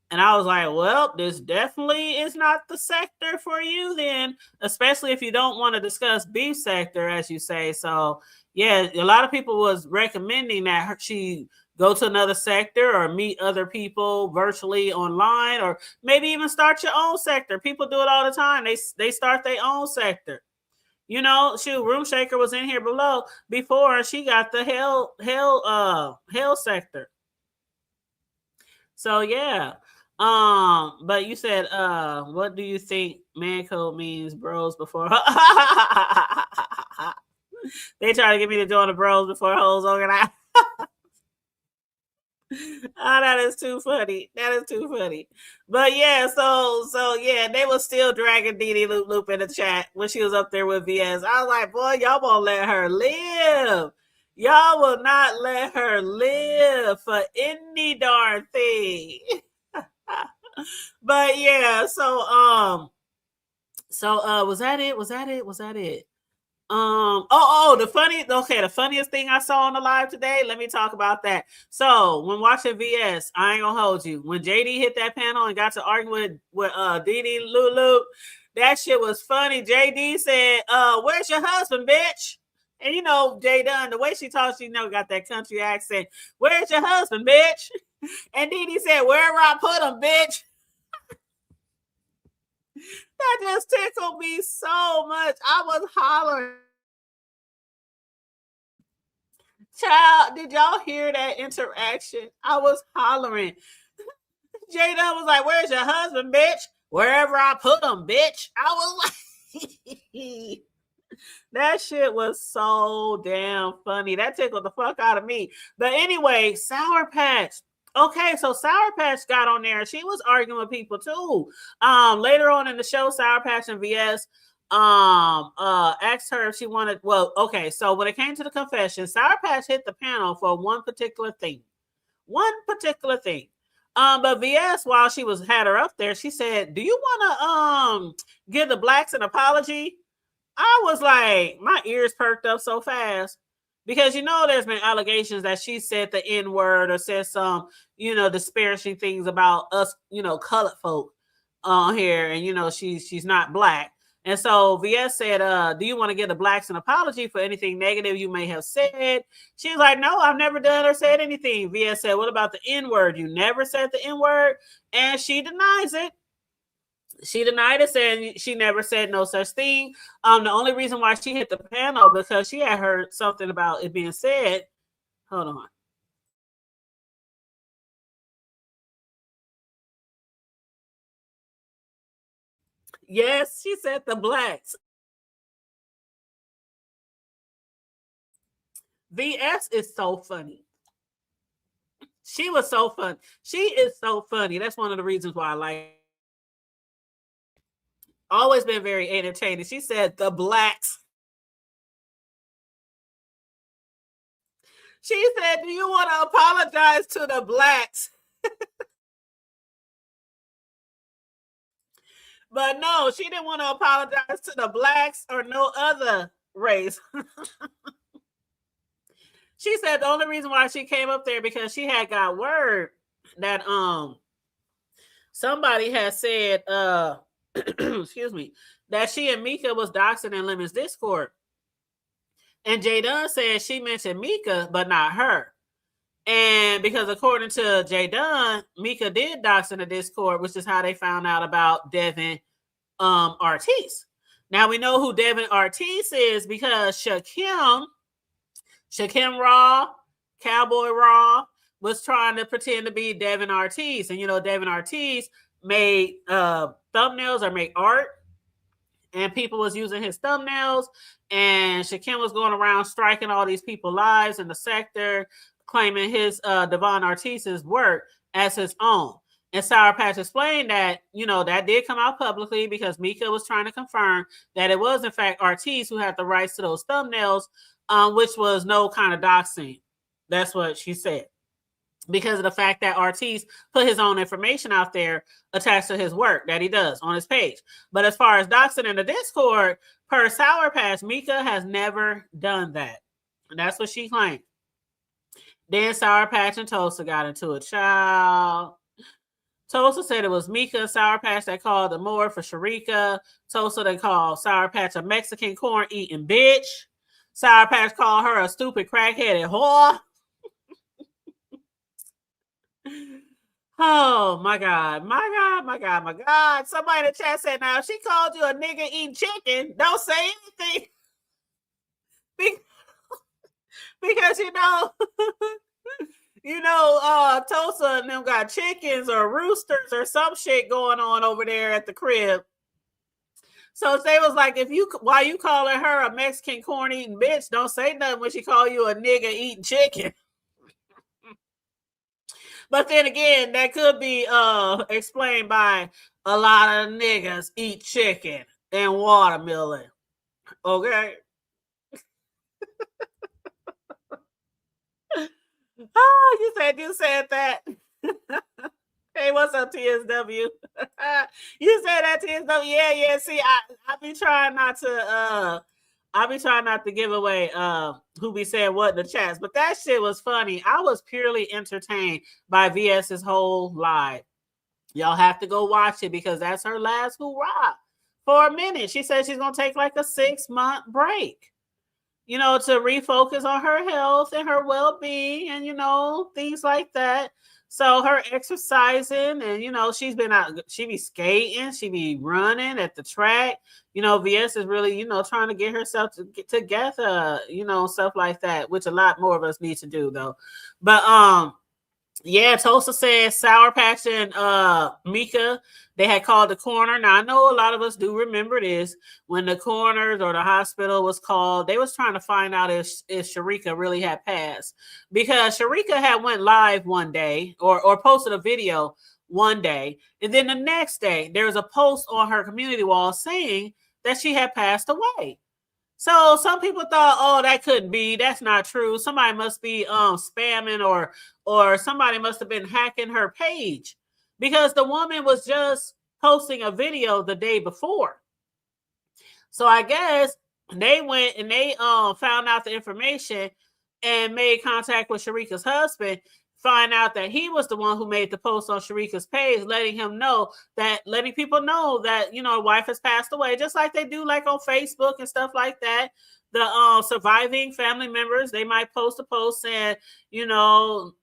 Speaker 2: And I was like, well, this definitely is not the sector for you then, especially if you don't want to discuss beef sector, as you say. So yeah, a lot of people was recommending that she go to another sector or meet other people virtually online, or maybe even start your own sector. People do it all the time. They start their own sector. Room Shaker was in here before, and she got the hell sector. So yeah. But you said, what do you think man code means, bros before? They try to get me to join the bros before hoes organize. That is too funny. But yeah, so yeah, they were still dragging Dee Dee Loop in the chat when she was up there with VS. I was like, boy, y'all won't let her live. Y'all will not let her live for any darn thing. But yeah, so was that it? The funniest thing I saw on the live today. Let me talk about that. So when watching VS, I ain't gonna hold you. When JD hit that panel and got to argue with Dee Dee Lulu, that shit was funny. JD said, where's your husband, bitch? And Jay Dunn, the way she talks, she got that country accent. Where's your husband, bitch? And Dee Dee said, wherever I put him, bitch. That just tickled me so much. I was hollering. Child, did y'all hear that interaction? I was hollering. Jada was like, where's your husband, bitch? Wherever I put him, bitch. I was like, that shit was so damn funny. That tickled the fuck out of me. But anyway, Sour Patch. Okay, so Sour Patch got on there. She was arguing with people too. Later on in the show, Sour Patch and VS asked her if she wanted. Well, okay, so when it came to the confession, Sour Patch hit the panel for one particular thing. But VS, while she had her up there, she said, "Do you want to give the blacks an apology?" I was like, my ears perked up so fast because there's been allegations that she said the N word or said some disparaging things about us colored folk on here, and she's not black. And so VS said, "Do you want to give the blacks an apology for anything negative you may have said?" She's like, "No, I've never done or said anything." VS said, "What about the N word? You never said the N word," and she denies it. She denied it, saying she never said no such thing. The only reason why she hit the panel because she had heard something about it being said. Hold on. Yes, she said the blacks. VS is so funny. She was so fun. She is so funny. That's one of the reasons why I like. Always been very entertaining. She said the blacks. She said, "Do you want to apologize to the blacks?" But no, she didn't want to apologize to the blacks or no other race. She said the only reason why she came up there because she had got word that somebody had said excuse me, that she and Mika was doxing in Lemon's Discord. And J Dunn said she mentioned Mika, but not her. And because according to J Dunn, Mika did dox in the Discord, which is how they found out about Devin Ortiz. Now we know who Devin Ortiz is because Shakim Raw, Cowboy Raw, was trying to pretend to be Devin Ortiz. And Devin Ortiz made thumbnails or make art, and people was using his thumbnails, and Shakim was going around striking all these people's lives in the sector, claiming his Devon Ortiz's work as his own. And Sour Patch explained that, that did come out publicly because Mika was trying to confirm that it was, in fact, Ortiz who had the rights to those thumbnails, which was no kind of doxing. That's what she said. Because of the fact that Ortiz put his own information out there attached to his work that he does on his page. But as far as doxing in the Discord, per Sour Patch, Mika has never done that. And that's what she claimed. Then Sour Patch and Tulsa got into a child. Tulsa said it was Mika and Sour Patch that called the Moor for Sharika. Tulsa they called Sour Patch a Mexican corn eating bitch. Sour Patch called her a stupid crackheaded whore. Oh my God, my God. Somebody in the chat said, now if she called you a nigga eating chicken, don't say anything. Because Tulsa and them got chickens or roosters or some shit going on over there at the crib. So they was like, while you calling her a Mexican corn eating bitch, don't say nothing when she call you a nigga eating chicken. But then again, that could be explained by a lot of niggas eat chicken and watermelon. Okay. Oh, you said that. Hey, what's up, TSW? You said that, TSW. Yeah. See, I be trying not to give away who be saying what in the chats, but that shit was funny. I was purely entertained by VS's whole live. Y'all have to go watch it because that's her last hurrah for a minute. She said she's gonna take like a 6-month break, to refocus on her health and her well-being and things like that. So her exercising and she be skating, she be running at the track. VS is really, trying to get herself together, stuff like that, which a lot more of us need to do though. But yeah, Tulsa said Sour Patch and Mika, they had called the coroner. Now, I know a lot of us do remember this. When the coroner or the hospital was called, they was trying to find out if Sharika really had passed. Because Sharika had went live one day or posted a video one day. And then the next day, there was a post on her community wall saying that she had passed away. So some people thought, oh, that couldn't be. That's not true. Somebody must be spamming, or somebody must have been hacking her page, because the woman was just posting a video the day before. So I guess they went and they found out the information and made contact with Sharika's husband, find out that he was the one who made the post on Sharika's page, letting people know that, you know, a wife has passed away, just like they do like on Facebook and stuff like that. The surviving family members, they might post a post saying, you know,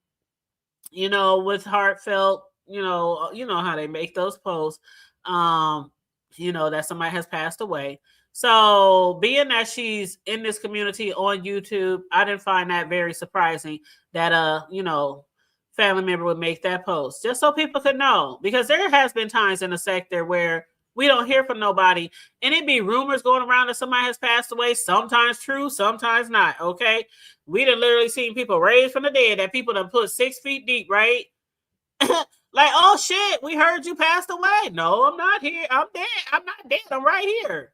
Speaker 2: with heartfelt, you know how they make those posts, that somebody has passed away. So being that she's in this community on YouTube, I didn't find that very surprising that family member would make that post, just so people could know, because there has been times in the sector where we don't hear from nobody, and it be rumors going around that somebody has passed away, sometimes true, sometimes not. Okay, we done literally seen people raised from the dead that people done put 6 feet deep, right? Like, oh shit, we heard you passed away. No, I'm not here. I'm dead. I'm not dead. I'm right here.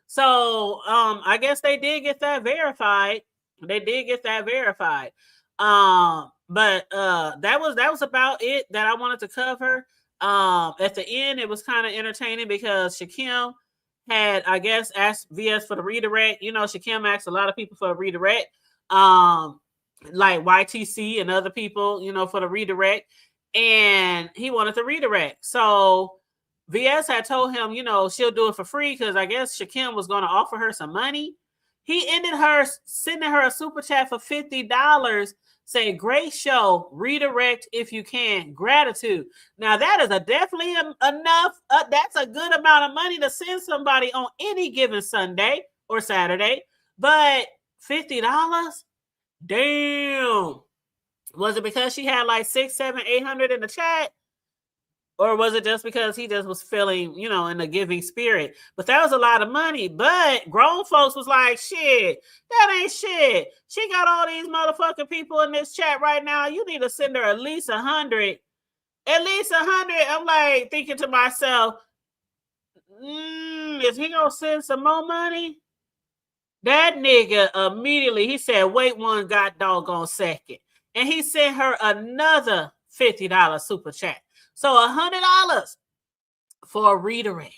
Speaker 2: So I guess they did get that verified. But that was about it that I wanted to cover. At the end, it was kind of entertaining because Shakim had, I guess, asked VS for the redirect. You know, Shakim asked a lot of people for a redirect, like YTC and other people, for the redirect, and he wanted the redirect. So VS had told him, she'll do it for free, because I guess Shakim was going to offer her some money. He ended her sending her a super chat for $50, saying, "Great show, redirect if you can, gratitude." Now that is definitely enough. That's a good amount of money to send somebody on any given Sunday or Saturday. But $50, damn. Was it because she had like 600, 700, 800 in the chat? Or was it just because he just was feeling, in a giving spirit? But that was a lot of money. But grown folks was like, shit, that ain't shit. She got all these motherfucking people in this chat right now. You need to send her at least 100. At least 100. I'm like thinking to myself, is he going to send some more money? That nigga immediately, he said, wait one god doggone second. And he sent her another $50 super chat. So $100 for a redirect.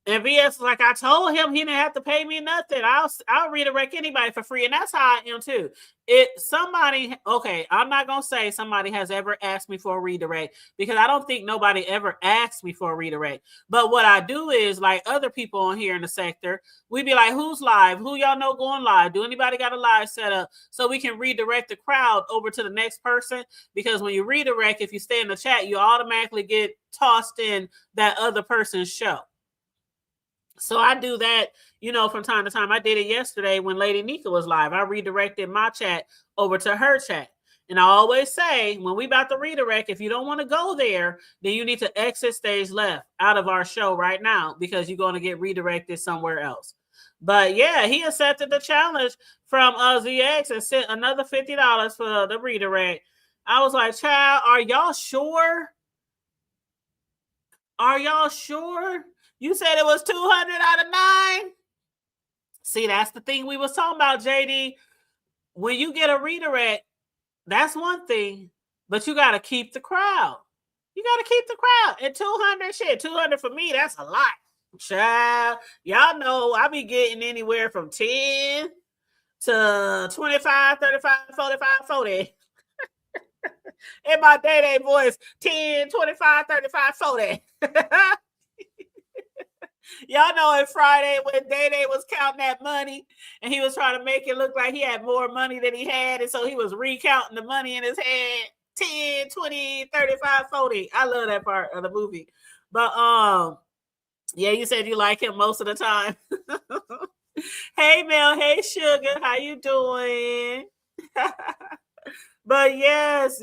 Speaker 2: And VS, like I told him, he didn't have to pay me nothing. I'll redirect anybody for free. And that's how I am too. I'm not going to say somebody has ever asked me for a redirect, because I don't think nobody ever asked me for a redirect. But what I do is, like other people on here in the sector, we be like, who's live? Who y'all know going live? Do anybody got a live set up? So we can redirect the crowd over to the next person. Because when you redirect, if you stay in the chat, you automatically get tossed in that other person's show. So I do that, from time to time. I did it yesterday when Lady Nika was live. I redirected my chat over to her chat. And I always say, when we about to redirect, if you don't want to go there, then you need to exit stage left out of our show right now, because you're going to get redirected somewhere else. But yeah, he accepted the challenge from ZX and sent another $50 for the redirect. I was like, child, are y'all sure? Are y'all sure? You said it was 200 out of 9? See, that's the thing we was talking about, JD. When you get a redirect, that's one thing, but you got to keep the crowd. You got to keep the crowd. And 200 for me, that's a lot. Child, y'all know I be getting anywhere from 10 to 25, 35, 45, 40. In my day voice, 10, 25, 35, 40. Y'all know it Friday when Day was counting that money, and he was trying to make it look like he had more money than he had, and so he was recounting the money in his head. 10, 20, 35, 40. I love that part of the movie. But yeah, you said you like him most of the time. Hey Mel, hey Sugar, how you doing? But yes.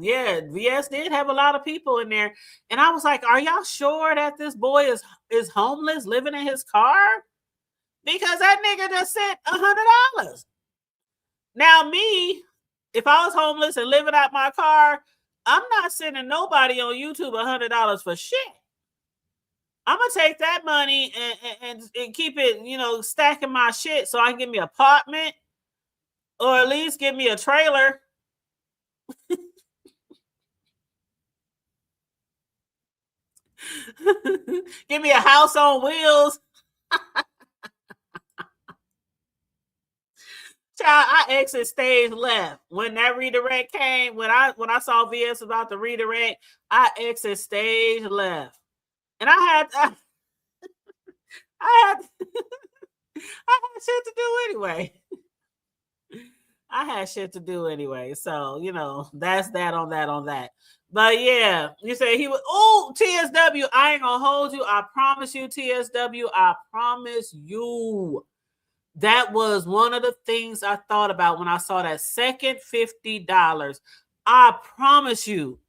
Speaker 2: Yeah, VS did have a lot of people in there. And I was like, are y'all sure that this boy is homeless, living in his car? Because that nigga just sent $100. Now me, if I was homeless and living out my car, I'm not sending nobody on YouTube $100 for shit. I'm gonna take that money and keep it, stacking my shit so I can get me an apartment or at least get me a trailer. Give me a house on wheels. Child, I exit stage left when that redirect came. When I saw VS about the redirect, I exit stage left, and I had I had shit to do anyway. I had shit to do anyway, so that's that on that. But yeah, you say he was. Oh, TSW, I ain't gonna hold you. I promise you, TSW. I promise you. That was one of the things I thought about when I saw that second $50. I promise you.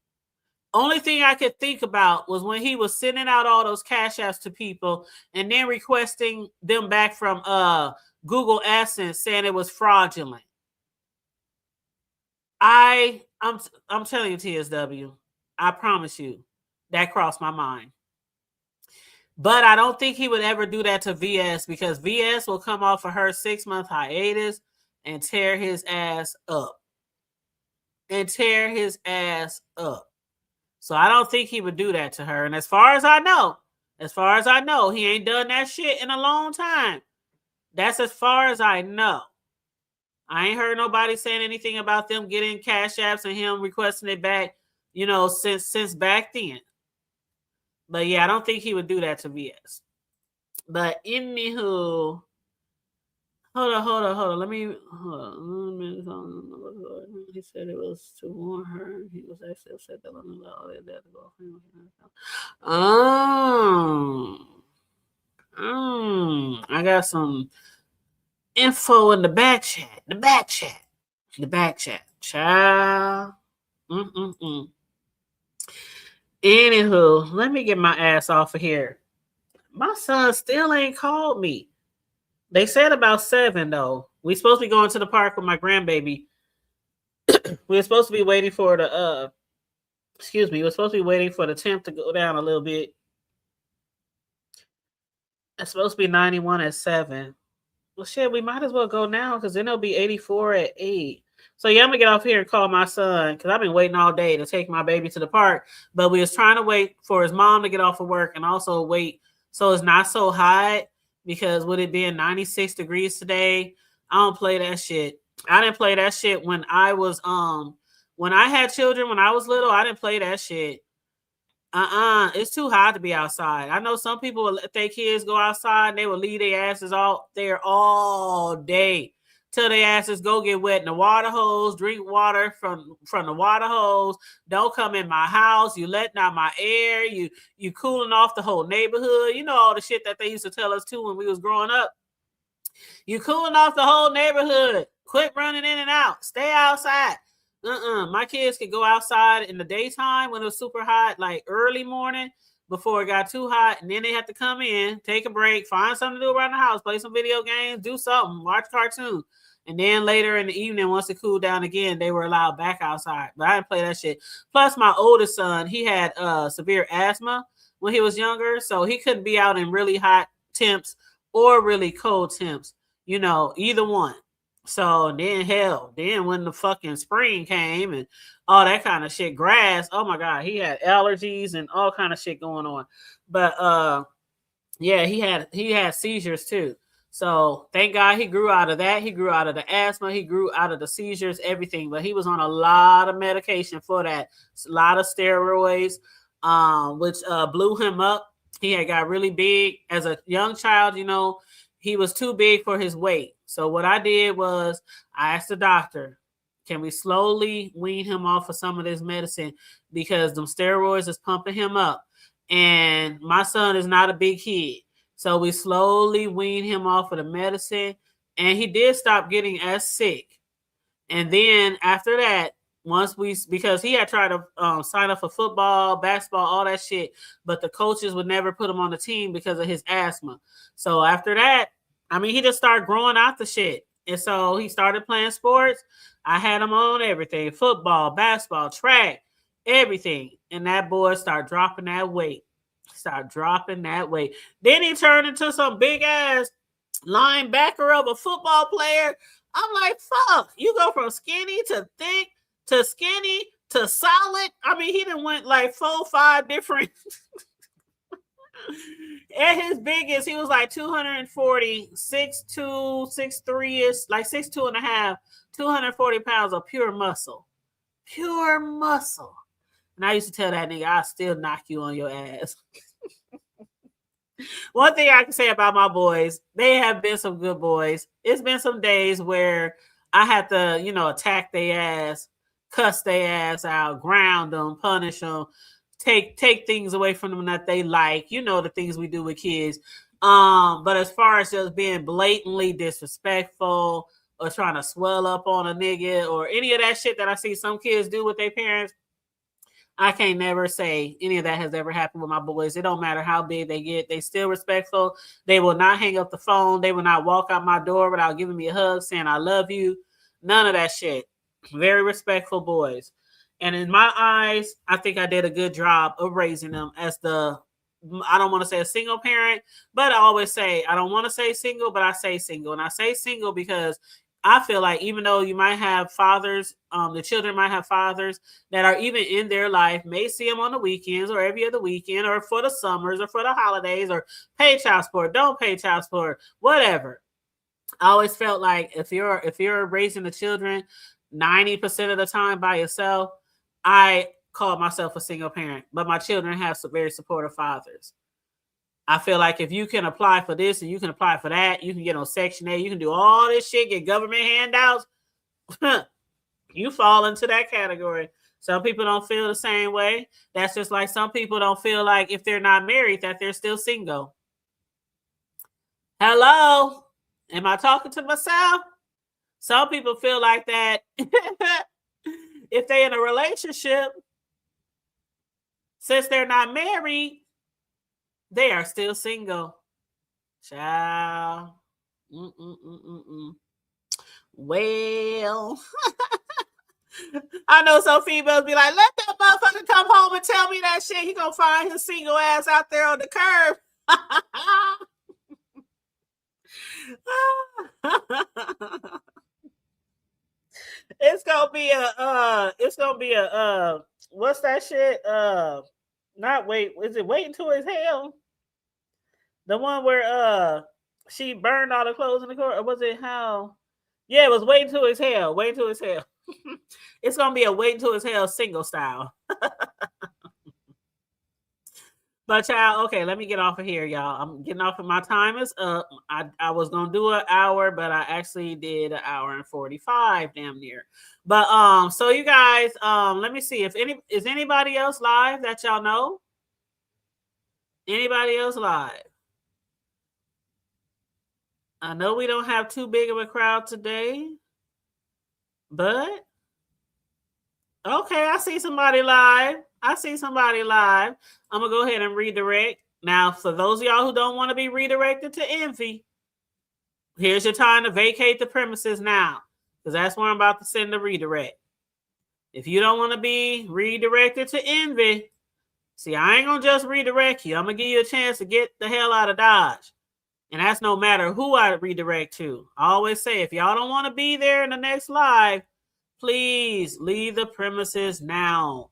Speaker 2: Only thing I could think about was when he was sending out all those cash apps to people and then requesting them back from Google AdSense saying it was fraudulent. I'm telling you, TSW, I promise you, that crossed my mind. But I don't think he would ever do that to VS because VS will come off of her 6-month hiatus and tear his ass up. So I don't think he would do that to her. And as far as I know, he ain't done that shit in a long time. That's as far as I know. I ain't heard nobody saying anything about them getting cash apps and him requesting it back, since back then. But yeah, I don't think he would do that to VS. But anywho, hold on. He said it was to warn her. He was actually upset that wasn't allowed that to go. I got some info in the back chat. Child. Anywho, let me get my ass off of here. My son still ain't called me. They said about 7 though. We supposed to be going to the park with my grandbaby. We're supposed to be waiting for the we're supposed to be waiting for the temp to go down a little bit. It's supposed to be 91 at 7. Well, shit, we might as well go now because then it'll be 84 at 8. So yeah, I'm gonna get off here and call my son because I've been waiting all day to take my baby to the park. But we was trying to wait for his mom to get off of work and also wait so it's not so hot because with it being 96 degrees today, I don't play that shit. I didn't play that shit when I was when I had children when I was little. I didn't play that shit. It's too hot to be outside. I know some people will let their kids go outside and they will leave their asses out there all day till their asses go get wet in the water hose, drink water from the water hose. Don't come in my house. You letting out my air. You cooling off the whole neighborhood. You know all the shit that they used to tell us too when we was growing up. You cooling off the whole neighborhood. Quit running in and out. Stay outside. My kids could go outside in the daytime when it was super hot, like early morning before it got too hot, and then they have to come in, take a break, find something to do around the house, play some video games, do something, watch cartoons. And then later in the evening, once it cooled down again, they were allowed back outside. But I didn't play that shit. Plus, my oldest son, he had severe asthma when he was younger, so he couldn't be out in really hot temps or really cold temps, either one. So then when the fucking spring came and all that kind of shit, grass, oh my God, he had allergies and all kind of shit going on. But yeah, he had seizures too. So thank God he grew out of that. He grew out of the asthma. He grew out of the seizures, everything. But he was on a lot of medication for that. A lot of steroids, which blew him up. He had got really big as a young child, he was too big for his weight. So what I did was I asked the doctor, can we slowly wean him off of some of this medicine because them steroids is pumping him up. And my son is not a big kid. So we slowly weaned him off of the medicine and he did stop getting as sick. And then after that, because he had tried to sign up for football, basketball, all that shit, but the coaches would never put him on the team because of his asthma. So after that, he just started growing out the shit. And so he started playing sports. I had him on everything, football, basketball, track, everything. And that boy started dropping that weight. Start dropping that weight. Then he turned into some big ass linebacker of a football player. I'm like, fuck, you go from skinny to thick to skinny to solid. I mean, he done went like 4-5 different. At his biggest, he was like 240, 6'2", 6'3", like 6'2" and a half, 240 pounds of pure muscle. Pure muscle. And I used to tell that nigga, I'll still knock you on your ass. One thing I can say about my boys, they have been some good boys. It's been some days where I had to, you know, attack their ass, cuss their ass out, ground them, punish them, take things away from them that they like. You know, the things we do with kids. But as far as just being blatantly disrespectful or trying to swell up on a nigga or any of that shit that I see some kids do with their parents, I can't never say any of that has ever happened with my boys. It don't matter how big they get. They still respectful. They will not hang up the phone. They will not walk out my door without giving me a hug, saying I love you. None of that shit. Very respectful boys. And in my eyes, I think I did a good job of raising them as the, I don't want to say a single parent, but I always say, I don't want to say single, but I say single. And I say single because I feel like even though you might have fathers, the children might have fathers that are even in their life, may see them on the weekends or every other weekend or for the summers or for the holidays or pay child support, don't pay child support, whatever. I always felt like if you're raising the children 90% of the time by yourself, I call myself a single parent, but my children have some very supportive fathers. I feel like if you can apply for this and you can apply for that, you can get on Section 8, you can do all this shit, get government handouts, you fall into that category. Some people don't feel the same way. That's just like some people don't feel like if they're not married that they're still single. Hello? Am I talking to myself? Some people feel like that if they're in a relationship, since they're not married, they are still single. Child. Well, I know some females be like, let that motherfucker come home and tell me that shit. He gonna find his single ass out there on the curb. It's gonna be a what's that shit? Not wait, is it Waiting to His Hell? The one where she burned all the clothes in the car, or was it how? Yeah, it was Waiting to His Hell. Waiting to His Hell. It's gonna be a Waiting to His Hell single style. But y'all, okay, let me get off of here, y'all. I'm getting off of my time is up. I was gonna do an hour, but I actually did an hour and 45, damn near. But so you guys, let me see if is anybody else live that y'all know? Anybody else live? I know we don't have too big of a crowd today, but okay, I see somebody live. I'm going to go ahead and redirect. Now, for those of y'all who don't want to be redirected to envy, here's your time to vacate the premises now, because that's where I'm about to send the redirect. If you don't want to be redirected to envy, see, I ain't going to just redirect you. I'm going to give you a chance to get the hell out of Dodge. And that's no matter who I redirect to. I always say, if y'all don't want to be there in the next live, please leave the premises now.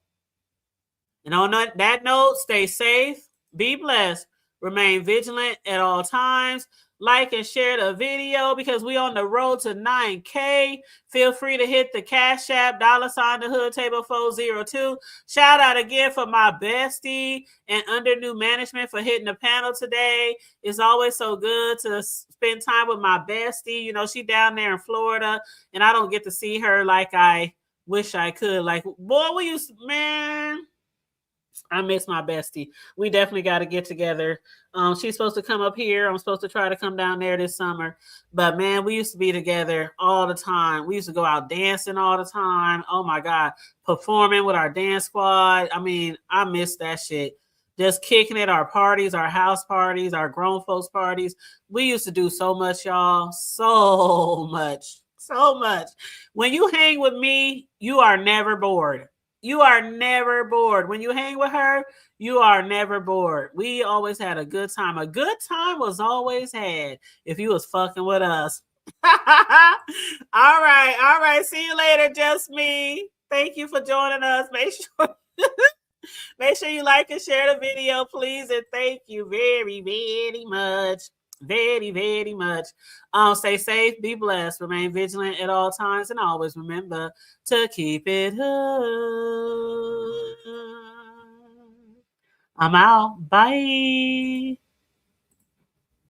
Speaker 2: And on that note, stay safe, be blessed, remain vigilant at all times. Like and share the video because we on the road to 9K. Feel free to hit the Cash App, $ the hood table 402. Shout out again for my bestie and under new management for hitting the panel today. It's always so good to spend time with my bestie. You know, she down there in Florida and I don't get to see her like I wish I could. Like, boy, man, I miss my bestie. We definitely got to get together. She's supposed to come up here. I'm supposed to try to come down there this summer. But, man, we used to be together all the time. We used to go out dancing all the time. Oh, my God. Performing with our dance squad. I mean, I miss that shit. Just kicking at our parties, our house parties, our grown folks parties. We used to do so much, y'all. So much. So much. When you hang with me, you are never bored. You are never bored. When you hang with her, you are never bored. We always had a good time. A good time was always had if you was fucking with us. All right. All right. See you later, Just Me. Thank you for joining us. Make sure you like and share the video, please. And thank you very, very much. Very, very much. Stay safe, be blessed, remain vigilant at all times, and always remember to keep it hood. I'm out. Bye.